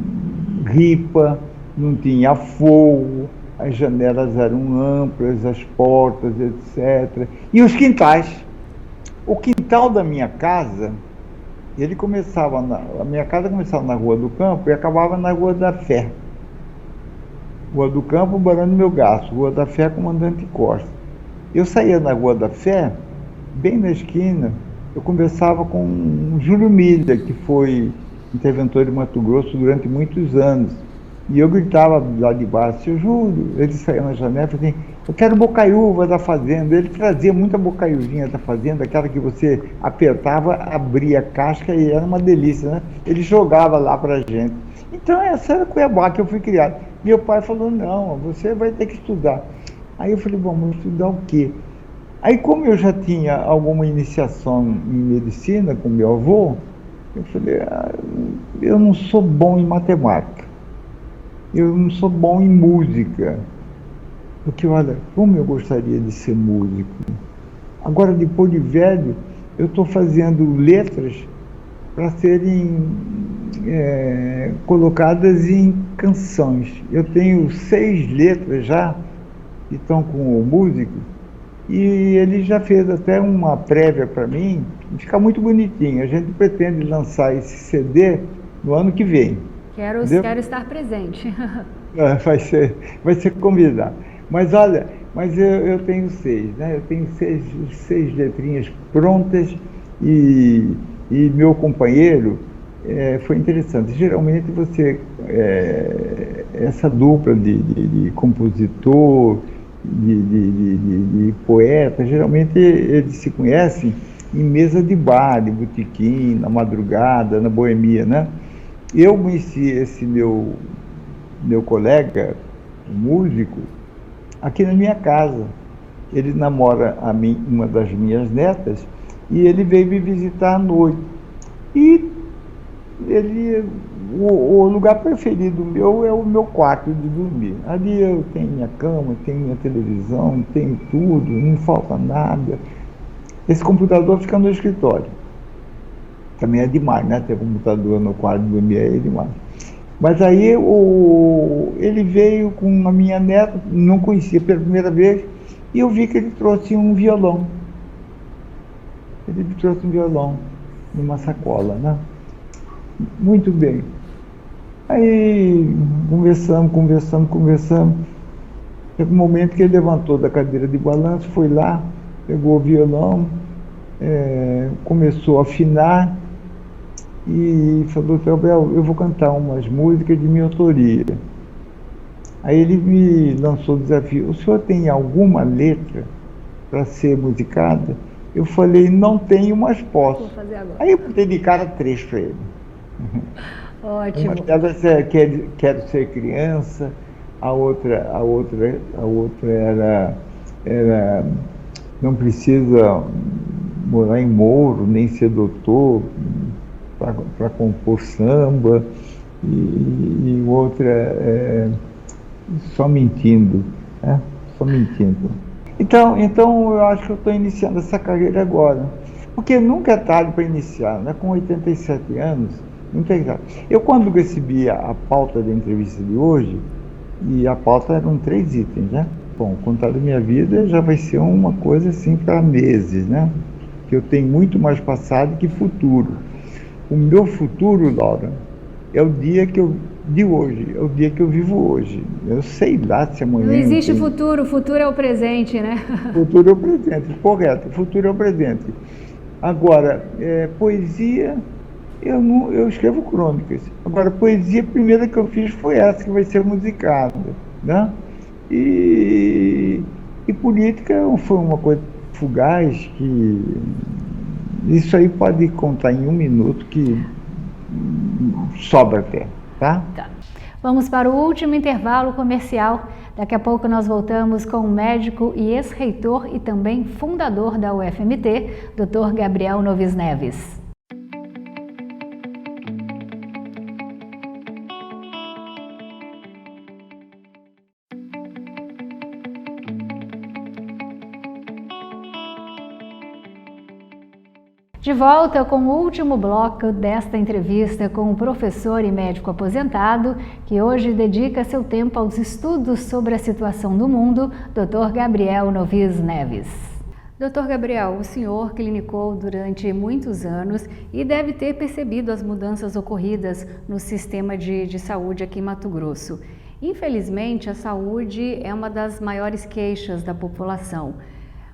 ripa, não tinha fogo, as janelas eram amplas, as portas, etc. E os quintais. O quintal da minha casa, a minha casa começava na Rua do Campo e acabava na Rua da Fé. Rua do Campo, Barão do Melgaço, Rua da Fé, Comandante Costa. Eu saía na Rua da Fé, bem na esquina, eu conversava com o Júlio Milha, que foi interventor de Mato Grosso durante muitos anos. E eu gritava lá de baixo, seu Júlio, ele saía na janela e falava assim, eu quero bocaiúva da fazenda. Ele trazia muita bocaiuvinha da fazenda, aquela que você apertava, abria a casca e era uma delícia, né? Ele jogava lá pra gente. Então essa era Cuiabá que eu fui criado. Meu pai falou, não, você vai ter que estudar. Aí eu falei, bom, vamos estudar o quê? Aí como eu já tinha alguma iniciação em medicina com meu avô, eu falei, eu não sou bom em matemática, eu não sou bom em música, porque olha, como eu gostaria de ser músico. Agora, depois de velho, eu estou fazendo letras para serem colocadas em canções. Eu tenho 6 letras já, que estão com o músico, e ele já fez até uma prévia para mim, e fica muito bonitinho. A gente pretende lançar esse CD no ano que vem. Quero estar presente. Vai ser convidado. Mas olha, eu tenho 6, né? Eu tenho seis letrinhas prontas e meu companheiro foi interessante. Geralmente essa dupla de compositor, de poeta, geralmente eles se conhecem em mesa de bar, de botequim, na madrugada, na boemia, né? Eu conheci esse meu colega, músico, aqui na minha casa. Ele namora uma das minhas netas e ele veio me visitar à noite. E o lugar preferido meu é o meu quarto de dormir. Ali eu tenho minha cama, tenho minha televisão, tenho tudo, não falta nada. Esse computador fica no escritório. Também é demais, né? Ter computador no quarto de dormir é demais. Mas aí ele veio com a minha neta, não conhecia pela primeira vez, e eu vi que ele trouxe um violão. Ele trouxe um violão numa sacola, né? Muito bem. Aí conversamos. Teve um momento que ele levantou da cadeira de balanço, foi lá, pegou o violão, começou a afinar e falou, Teobel, eu vou cantar umas músicas de minha autoria. Aí ele me lançou o desafio, o senhor tem alguma letra para ser musicada? Eu falei, não tenho, mas posso. Vou fazer agora. Aí eu botei de cara 3 para ele. Ótimo. Uma delas Quero Ser Criança, a outra era Não Precisa Morar em Morro, nem ser doutor, para compor samba, e outra é Só Mentindo, né? Só Mentindo. Então eu acho que eu estou iniciando essa carreira agora, porque nunca é tarde para iniciar, né? Com 87 anos, nunca é tarde. Eu, quando recebi a pauta da entrevista de hoje, e a pauta eram 3 itens, né? Bom, contar da minha vida já vai ser uma coisa assim para meses, né? Que eu tenho muito mais passado que futuro. O meu futuro, Laura, é o dia de hoje, é o dia que eu vivo hoje. Eu sei lá se amanhã... Não existe futuro, o futuro é o presente, né? Futuro é o presente, correto, o futuro é o presente. Agora, poesia, eu escrevo crônicas. Agora, poesia, a primeira que eu fiz foi essa, que vai ser musicada, né? E política foi uma coisa fugaz, que isso aí pode contar em 1 minuto, que sobra até, tá? Tá. Vamos para o último intervalo comercial. Daqui a pouco nós voltamos com o médico e ex-reitor e também fundador da UFMT, Dr. Gabriel Novis Neves. De volta com o último bloco desta entrevista com o professor e médico aposentado, que hoje dedica seu tempo aos estudos sobre a situação do mundo, Dr. Gabriel Novis Neves. Dr. Gabriel, o senhor clinicou durante muitos anos e deve ter percebido as mudanças ocorridas no sistema de saúde aqui em Mato Grosso. Infelizmente, a saúde é uma das maiores queixas da população.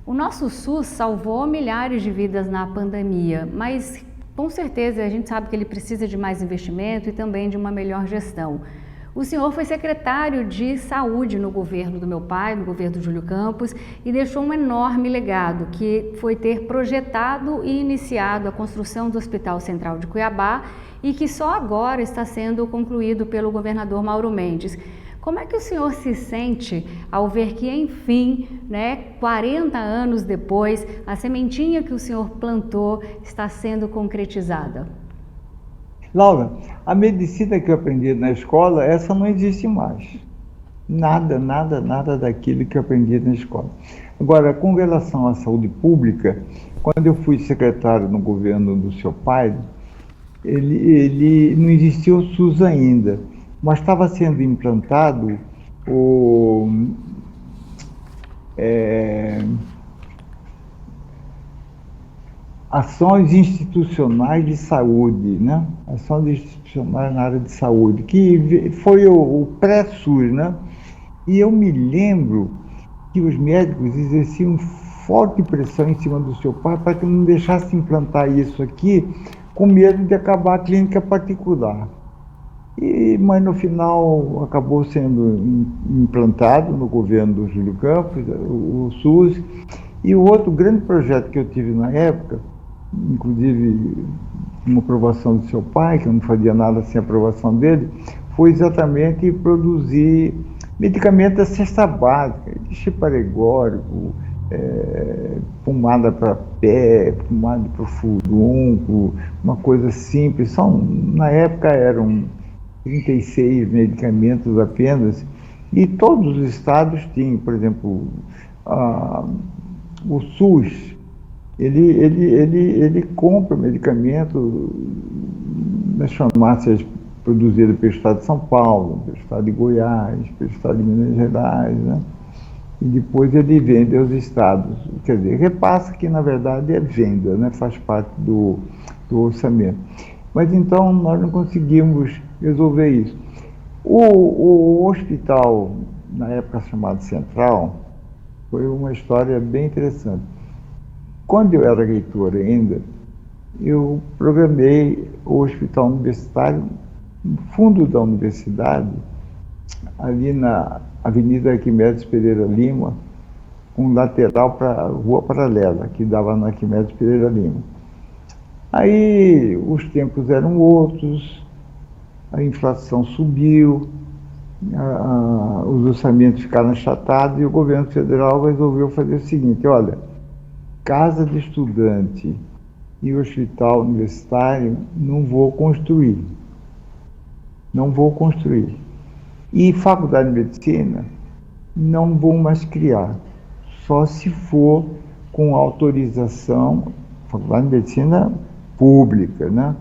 O nosso SUS salvou milhares de vidas na pandemia, mas com certeza a gente sabe que ele precisa de mais investimento e também de uma melhor gestão. O senhor foi secretário de saúde no governo do meu pai, no governo do Júlio Campos, e deixou um enorme legado, que foi ter projetado e iniciado a construção do Hospital Central de Cuiabá e que só agora está sendo concluído pelo governador Mauro Mendes. Como é que o senhor se sente ao ver que, enfim, 40 anos depois, a sementinha que o senhor plantou está sendo concretizada? Laura, a medicina que eu aprendi na escola, essa não existe mais. Nada daquilo que eu aprendi na escola. Agora, com relação à saúde pública, quando eu fui secretário no governo do seu pai, ele não existia o SUS ainda. Mas estava sendo implantado ações institucionais de saúde, né? Ações institucionais na área de saúde, que foi o pré-SUS, né? E eu me lembro que os médicos exerciam forte pressão em cima do seu pai para que não deixasse implantar isso aqui, com medo de acabar a clínica particular. Mas no final acabou sendo implantado no governo do Júlio Campos, o SUS. E o outro grande projeto que eu tive na época, inclusive com aprovação do seu pai, que eu não fazia nada sem a aprovação dele, foi exatamente produzir medicamentos da cesta básica, de chiparegórico, pomada para pé, pomada para o furúnculo, uma coisa simples. Na época eram 36 medicamentos apenas, e todos os estados tinham, por exemplo, o SUS, ele compra medicamento nas farmácias produzidas pelo estado de São Paulo, pelo estado de Goiás, pelo estado de Minas Gerais, né? E depois ele vende aos estados, quer dizer, repassa que na verdade é venda, né? Faz parte do orçamento. Mas então nós não conseguimos resolver isso. O hospital, na época chamado Central, foi uma história bem interessante. Quando eu era reitor ainda, eu programei o hospital universitário no fundo da universidade, ali na Avenida Arquimedes Pereira Lima, com lateral para a Rua Paralela, que dava na Arquimedes Pereira Lima. Aí os tempos eram outros, a inflação subiu, os orçamentos ficaram achatados e o governo federal resolveu fazer o seguinte: olha, casa de estudante e hospital universitário não vou construir. E faculdade de medicina não vou mais criar, só se for com autorização, faculdade de medicina pública, né?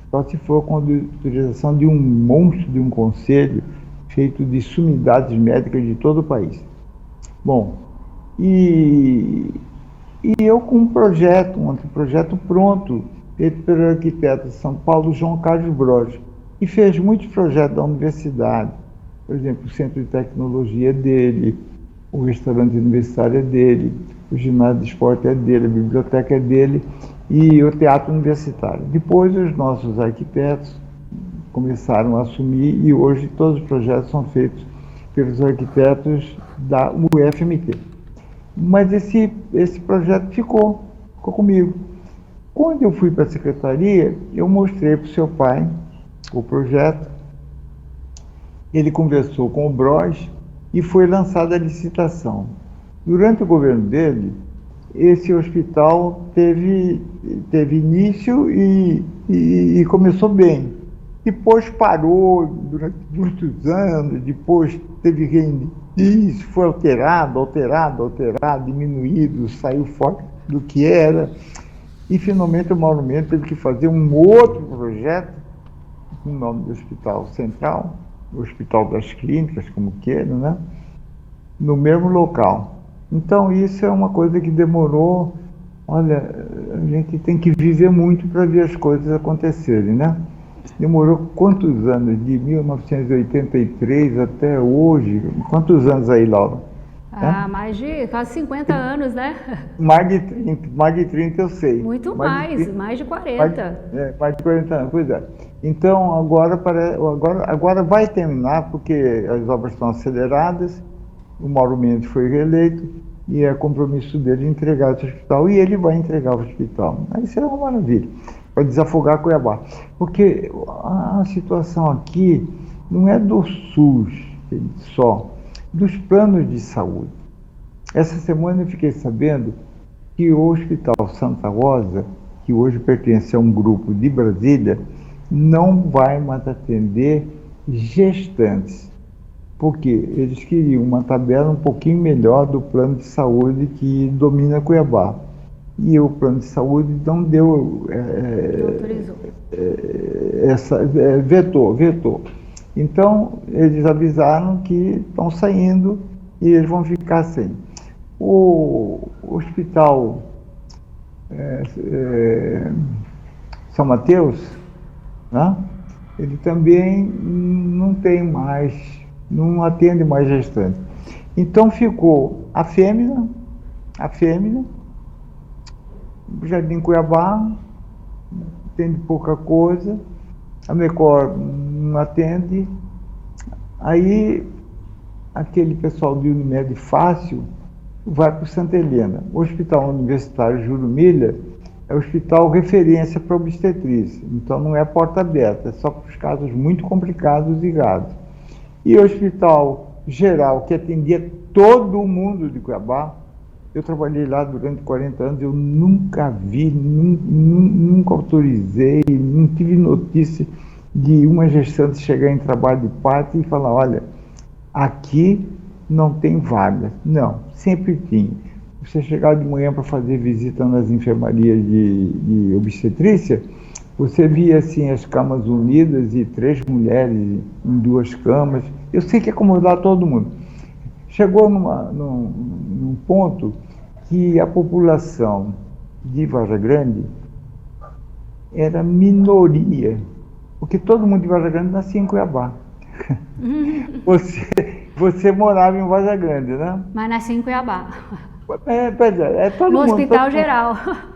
Só se for com autorização de um monstro de um conselho feito de sumidades médicas de todo o país. Bom, e eu com um projeto pronto, feito pelo arquiteto de São Paulo, João Carlos Broge, que fez muitos projetos da universidade. Por exemplo, o centro de tecnologia é dele, o restaurante universitário é dele, o ginásio de esporte é dele, a biblioteca é dele e o teatro universitário. Depois os nossos arquitetos começaram a assumir e hoje todos os projetos são feitos pelos arquitetos da UFMT. Mas esse projeto ficou comigo. Quando eu fui para a secretaria, eu mostrei para o seu pai o projeto, ele conversou com o Broge e foi lançada a licitação. Durante o governo dele, esse hospital teve início e começou bem. Depois parou durante muitos anos, depois teve reinício, foi alterado, diminuído, saiu fora do que era. E finalmente o Mauro Mendes teve que fazer um outro projeto, com o nome do Hospital Central, o Hospital das Clínicas, como queiram, né? No mesmo local. Então isso é uma coisa que demorou, olha, a gente tem que viver muito para ver as coisas acontecerem, né? Demorou quantos anos? De 1983 até hoje? Quantos anos aí, Laura? Ah, mais de quase 50 anos, né? Mais de 30 eu sei. Muito mais, mais de 40. Mais de 40 anos, pois é. Então, agora vai terminar, porque as obras estão aceleradas, o Mauro Mendes foi reeleito, e é compromisso dele entregar esse hospital, e ele vai entregar o hospital. Isso é uma maravilha, para desafogar Cuiabá. Porque a situação aqui não é do SUS só, dos planos de saúde. Essa semana eu fiquei sabendo que o Hospital Santa Rosa, que hoje pertence a um grupo de Brasília, não vai mais atender gestantes, porque eles queriam uma tabela um pouquinho melhor do plano de saúde que domina Cuiabá. E o plano de saúde não deu, vetou. Então, eles avisaram que estão saindo e eles vão ficar sem. O Hospital São Mateus, né? Ele também não tem mais, não atende mais gestantes. Então ficou a Fêmea, o Jardim Cuiabá, atende pouca coisa, a Mecor não atende, aí aquele pessoal de Unimed Fácil vai para o Santa Helena. O Hospital Universitário Júlio Miller é o hospital referência para obstetrícia, então não é porta aberta, é só para os casos muito complicados e graves. E o Hospital Geral, que atendia todo mundo de Cuiabá, eu trabalhei lá durante 40 anos, eu nunca vi, nunca autorizei, não tive notícia de uma gestante chegar em trabalho de parto e falar, olha, aqui não tem vaga. Não, sempre tinha. Você chegava de manhã para fazer visita nas enfermarias de obstetrícia, você via assim as camas unidas e 3 mulheres em 2 camas. Eu sei que acomodava todo mundo. Chegou num ponto que a população de Vargem Grande era minoria, porque todo mundo de Vargem Grande nascia em Cuiabá. Você morava em Vargem Grande, né? Mas nasci em Cuiabá. Pois é todo no mundo. Hospital Geral.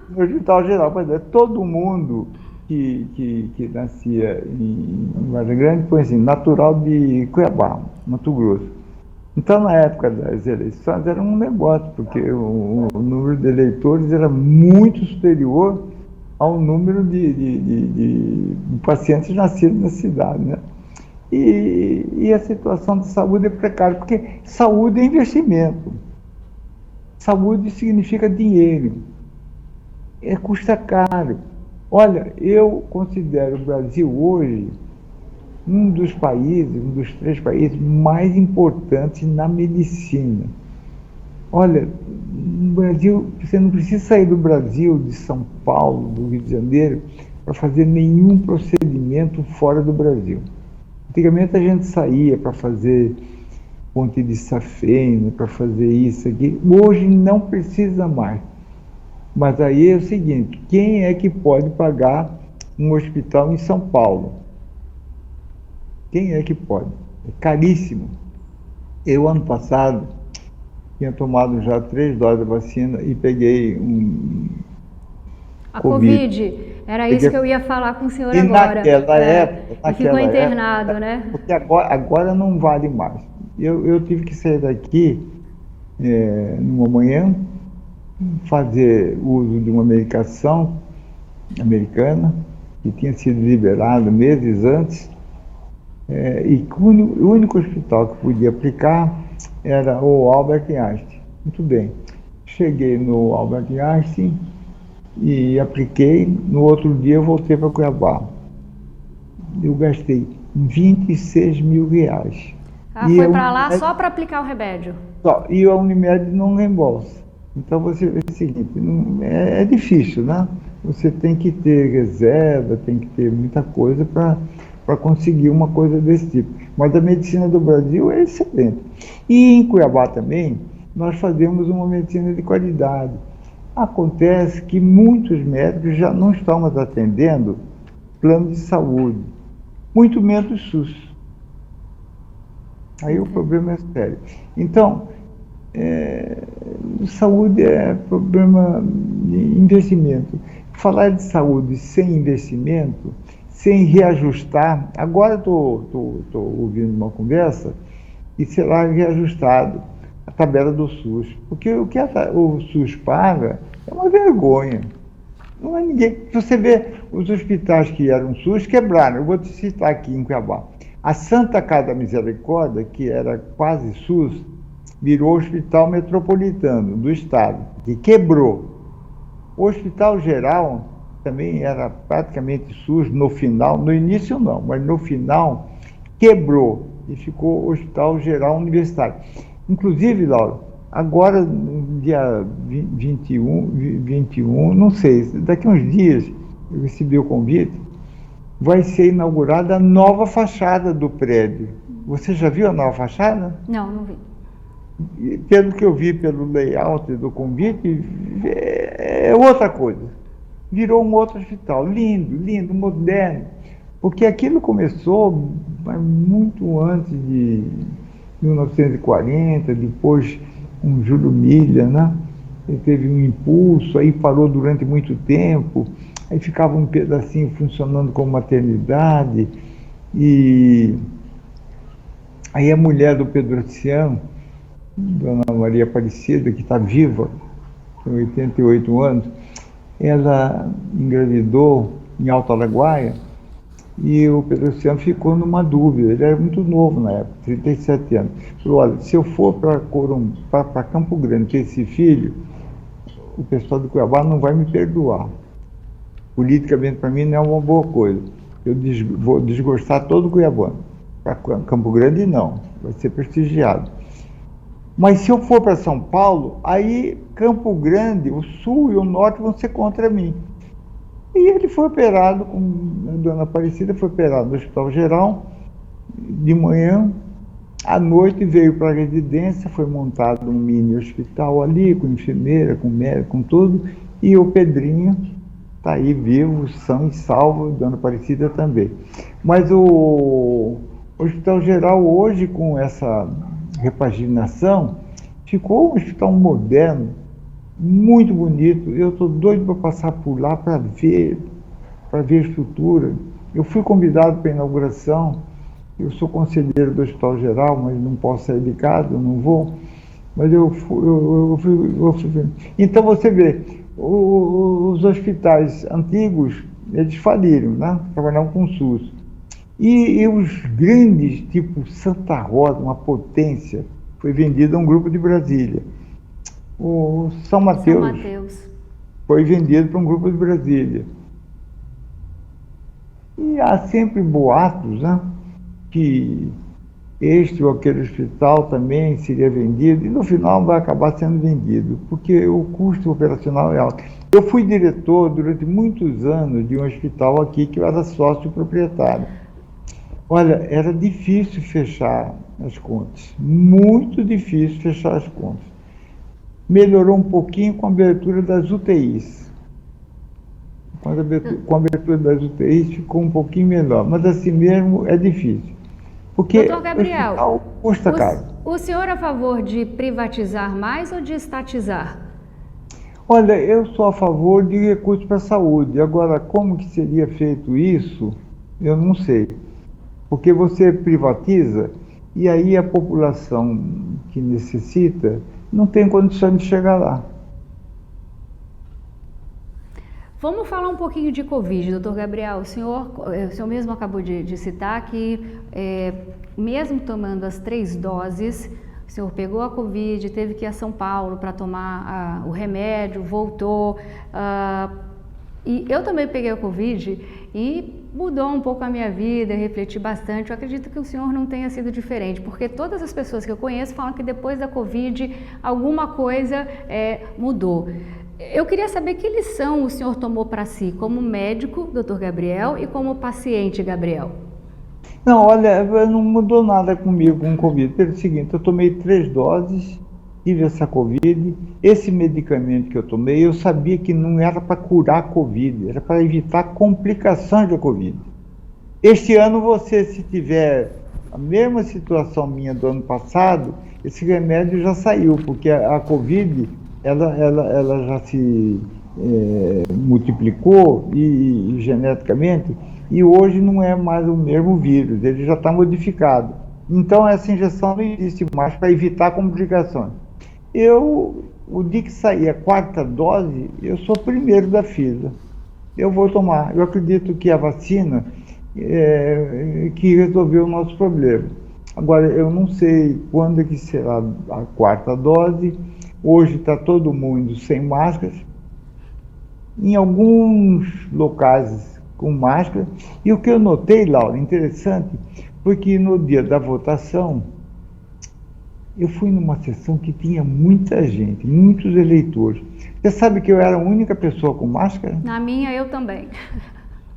No Hospital Geral, pois é, todo mundo que nascia em Vargem Grande, foi assim, natural de Cuiabá, Mato Grosso. Então, na época das eleições, era um negócio, porque o número de eleitores era muito superior ao número de pacientes nascidos na cidade, né? E a situação de saúde é precária, porque saúde é investimento. Saúde significa dinheiro. Custa caro. Olha, eu considero o Brasil hoje um dos 3 países mais importantes na medicina. Olha, no Brasil, você não precisa sair do Brasil, de São Paulo, do Rio de Janeiro, para fazer nenhum procedimento fora do Brasil. Antigamente a gente saía para fazer ponte de safena, para fazer isso aqui. Hoje não precisa mais. Mas aí é o seguinte, quem é que pode pagar um hospital em São Paulo? Quem é que pode? É caríssimo. Eu, ano passado, tinha tomado já 3 doses da vacina e peguei a Covid. Era isso que eu ia falar com o senhor e agora. Naquela época... E ficou internado, né? Porque agora não vale mais. Eu tive que sair daqui numa manhã, fazer uso de uma medicação americana, que tinha sido liberada meses antes, e o único hospital que podia aplicar era o Albert Einstein. Muito bem. Cheguei no Albert Einstein e apliquei. No outro dia eu voltei para Cuiabá. Eu gastei 26 mil reais. Foi para lá só para aplicar o remédio? E a Unimed não reembolsa. Então você vê o seguinte, é difícil, né? você tem que ter reserva, tem que ter muita coisa para conseguir uma coisa desse tipo. Mas a medicina do Brasil é excelente. E em Cuiabá também, nós fazemos uma medicina de qualidade. Acontece que muitos médicos já não estão mais atendendo plano de saúde, muito menos SUS. Aí o problema é sério. Então, saúde é problema de investimento. Falar de saúde sem investimento, sem reajustar. Agora estou ouvindo uma conversa e será reajustado a tabela do SUS. Porque o que o SUS paga é uma vergonha. Não é ninguém. Você vê os hospitais que eram SUS quebraram. Eu vou te citar aqui em Cuiabá. A Santa Casa da Misericórdia, que era quase SUS, virou Hospital Metropolitano do Estado, que quebrou. O Hospital Geral também era praticamente SUS no final, no início não, mas no final quebrou e ficou Hospital Geral Universitário. Inclusive, Laura, agora, no dia 21, não sei, daqui a uns dias eu recebi o convite, vai ser inaugurada a nova fachada do prédio. Você já viu a nova fachada? Não vi. Pelo que eu vi pelo layout do convite, é outra coisa. Virou um outro hospital, lindo, moderno. Porque aquilo começou muito antes de 1940, depois com Júlio Milha, né? Ele teve um impulso, aí parou durante muito tempo, aí ficava um pedacinho funcionando como maternidade, e aí a mulher do Pedro Oceano, Dona Maria Aparecida, que está viva, tem 88 anos, ela engravidou em Alto Araguaia e o Pedro Oceano ficou numa dúvida. Ele era muito novo na época, 37 anos. Falou, olha, se eu for para Campo Grande ter esse filho, o pessoal do Cuiabá não vai me perdoar. Politicamente, para mim, não é uma boa coisa. Eu vou desgostar todo o cuiabano. Para Campo Grande, não. Vai ser prestigiado. Mas se eu for para São Paulo, aí Campo Grande, o Sul e o Norte vão ser contra mim. E ele foi operado, a Dona Aparecida foi operado no Hospital Geral, de manhã, à noite veio para a residência, foi montado um mini hospital ali, com enfermeira, com médico, com tudo, e o Pedrinho está aí vivo, são e salvo, Dona Aparecida também. Mas o Hospital Geral hoje, com essa repaginação, ficou um hospital moderno, muito bonito. Eu estou doido para passar por lá para ver a estrutura. Eu fui convidado para a inauguração, eu sou conselheiro do Hospital Geral, mas não posso sair de casa, eu não vou, mas eu fui. Então você vê, os hospitais antigos, eles faliram, né? Trabalhavam com SUS. E os grandes, tipo Santa Rosa, uma potência, foi vendido a um grupo de Brasília. O São Mateus foi vendido para um grupo de Brasília. E há sempre boatos, né, que este ou aquele hospital também seria vendido, e no final vai acabar sendo vendido, porque o custo operacional é alto. Eu fui diretor durante muitos anos de um hospital aqui que eu era sócio proprietário. Olha, era difícil fechar as contas, muito difícil fechar as contas. Melhorou um pouquinho com a abertura das UTIs. Com a abertura das UTIs ficou um pouquinho melhor, mas assim mesmo é difícil. Porque Doutor Gabriel, o hospital custa caro. O senhor é a favor de privatizar mais ou de estatizar? Olha, eu sou a favor de recursos para a saúde. Agora, como que seria feito isso, eu não sei. Porque você privatiza e aí a população que necessita não tem condição de chegar lá. Vamos falar um pouquinho de Covid, doutor Gabriel. O senhor mesmo acabou de citar que, mesmo tomando as 3 doses, o senhor pegou a Covid, teve que ir a São Paulo para tomar o remédio, voltou. E eu também peguei a Covid e mudou um pouco a minha vida, eu refleti bastante. Eu acredito que o senhor não tenha sido diferente, porque todas as pessoas que eu conheço falam que depois da Covid alguma coisa mudou. Eu queria saber que lição o senhor tomou para si como médico, doutor Gabriel, e como paciente, Gabriel. Não, olha, não mudou nada comigo com o Covid. Pelo seguinte, eu tomei 3 doses, tive essa Covid. Esse medicamento que eu tomei, eu sabia que não era para curar a Covid, era para evitar complicações da Covid. Este ano, você, se tiver a mesma situação minha do ano passado, esse remédio já saiu, porque a Covid, ela já se multiplicou e geneticamente, e hoje não é mais o mesmo vírus, ele já está modificado. Então essa injeção não existe mais para evitar complicações. O dia que sair a 4ª dose, eu sou o primeiro da fila. Eu vou tomar. Eu acredito que a vacina que resolveu o nosso problema. Agora, eu não sei quando é que será a 4ª dose. Hoje está todo mundo sem máscaras. Em alguns locais com máscara. E o que eu notei, Laura, interessante, foi que no dia da votação, eu fui numa sessão que tinha muita gente, muitos eleitores. Você sabe que eu era a única pessoa com máscara? Na minha, eu também.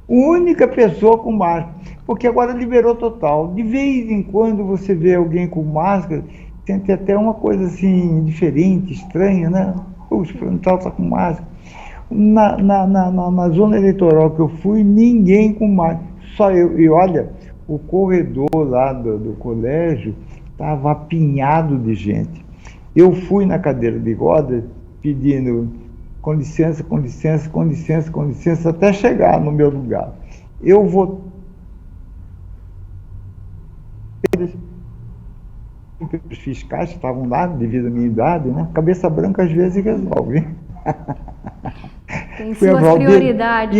Única pessoa com máscara, porque agora liberou total. De vez em quando você vê alguém com máscara, sente até uma coisa assim, diferente, estranha, né? Puxa, o tal está com máscara. Na zona eleitoral que eu fui, ninguém com máscara, só eu. E olha, o corredor lá do colégio estava apinhado de gente. Eu fui na cadeira de rodas pedindo com licença, com licença, com licença, com licença, até chegar no meu lugar. Eu vou... Os fiscais que estavam lá, devido à minha idade, né? Cabeça branca às vezes resolve. Tem suas prioridades.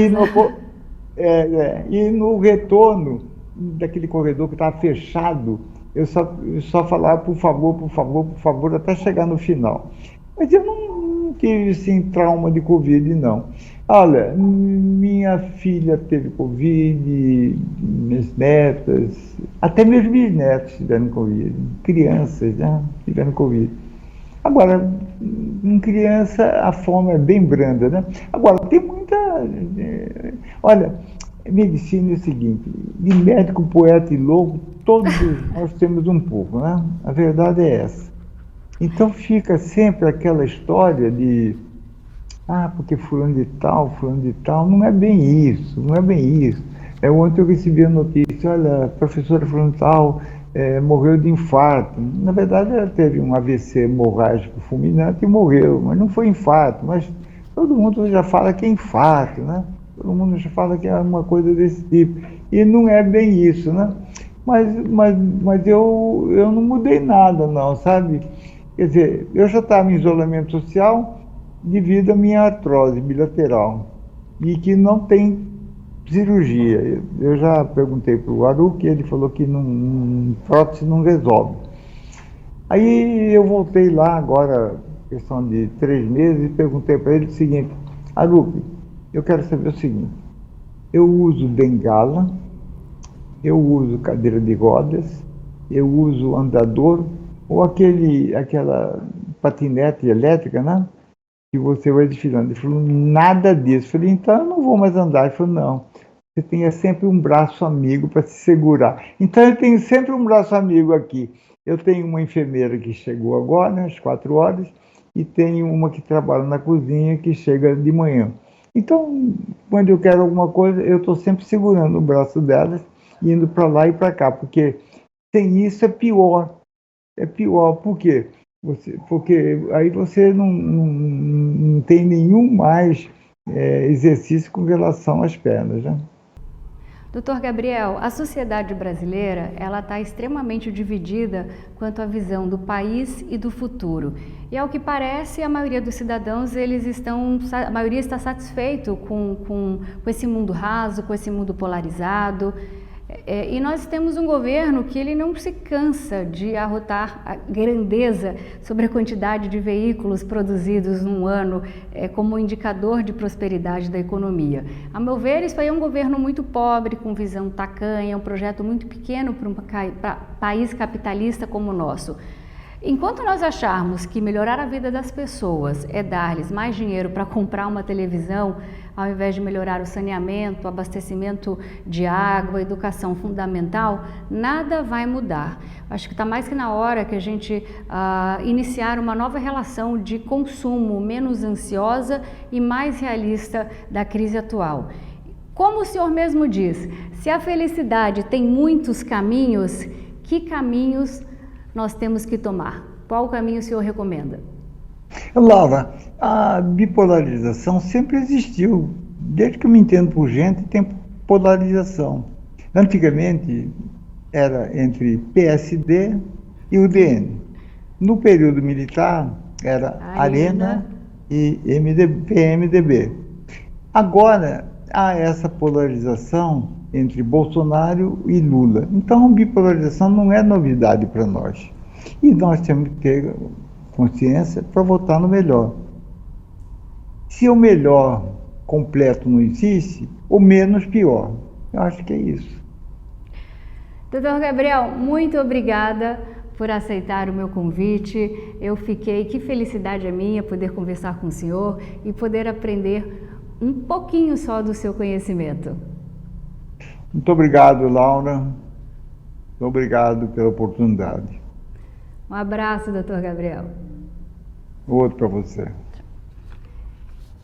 E no retorno daquele corredor que estava fechado, eu só falava por favor, por favor, por favor, até chegar no final. Mas eu não tive assim, trauma de Covid, não. Olha, minha filha teve Covid, minhas netas, até meus bisnetos tiveram Covid, crianças, né, tiveram Covid. Agora, em criança, a forma é bem branda, né? Agora, tem muita... Olha, medicina é o seguinte, de médico, poeta e louco, todos nós temos um pouco, né? A verdade é essa. Então fica sempre aquela história de, porque fulano de tal, não é bem isso, não é bem isso. Ontem eu recebi a notícia, olha, a professora fulano de tal morreu de infarto. Na verdade, ela teve um AVC hemorrágico fulminante e morreu, mas não foi infarto, mas todo mundo já fala que é infarto, né? Todo mundo já fala que é uma coisa desse tipo. E não é bem isso, né? Mas eu não mudei nada, não, sabe? Quer dizer, eu já estava em isolamento social devido à minha artrose bilateral e que não tem cirurgia. Eu já perguntei para o Aruque, ele falou que prótese não resolve. Aí eu voltei lá agora, questão de 3 meses, e perguntei para ele o seguinte: Aruque, eu quero saber o seguinte, eu uso bengala, eu uso cadeira de rodas, eu uso andador, ou aquela patinete elétrica, né? Que você vai desfilando. Ele falou, nada disso. Eu falei, então eu não vou mais andar. Ele falou, não, você tem sempre um braço amigo para se segurar. Então eu tenho sempre um braço amigo aqui. Eu tenho uma enfermeira que chegou agora, às 4 horas, e tenho uma que trabalha na cozinha que chega de manhã. Então, quando eu quero alguma coisa, eu estou sempre segurando o braço delas, indo para lá e para cá, porque sem isso é pior. É pior, por quê? Porque aí você não tem nenhum mais exercício com relação às pernas, né? Doutor Gabriel, a sociedade brasileira ela está extremamente dividida quanto à visão do país e do futuro. E ao que parece, a maioria dos cidadãos a maioria está satisfeito com esse mundo raso, com esse mundo polarizado. E nós temos um governo que ele não se cansa de arrotar a grandeza sobre a quantidade de veículos produzidos num ano como indicador de prosperidade da economia. A meu ver, isso aí é um governo muito pobre, com visão tacanha, um projeto muito pequeno para um país capitalista como o nosso. Enquanto nós acharmos que melhorar a vida das pessoas é dar-lhes mais dinheiro para comprar uma televisão, ao invés de melhorar o saneamento, o abastecimento de água, educação fundamental, nada vai mudar. Acho que está mais que na hora que a gente iniciar uma nova relação de consumo menos ansiosa e mais realista da crise atual. Como o senhor mesmo diz, se a felicidade tem muitos caminhos, que caminhos nós temos que tomar? Qual caminho o senhor recomenda? Laura, a bipolarização sempre existiu. Desde que eu me entendo por gente, tem polarização. Antigamente era entre PSD e UDN. No período militar era Arena e PMDB. Agora há essa polarização entre Bolsonaro e Lula. Então a bipolarização não é novidade para nós. E nós temos que ter consciência para votar no melhor. Se o melhor completo não existe, o menos pior. Eu acho que é isso. Doutor Gabriel, muito obrigada por aceitar o meu convite. Que felicidade é minha poder conversar com o senhor e poder aprender um pouquinho só do seu conhecimento. Muito obrigado, Laura. Muito obrigado pela oportunidade. Um abraço, doutor Gabriel. Outro para você.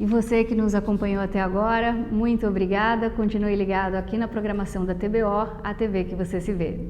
E você que nos acompanhou até agora, muito obrigada. Continue ligado aqui na programação da TBO, a TV que você se vê.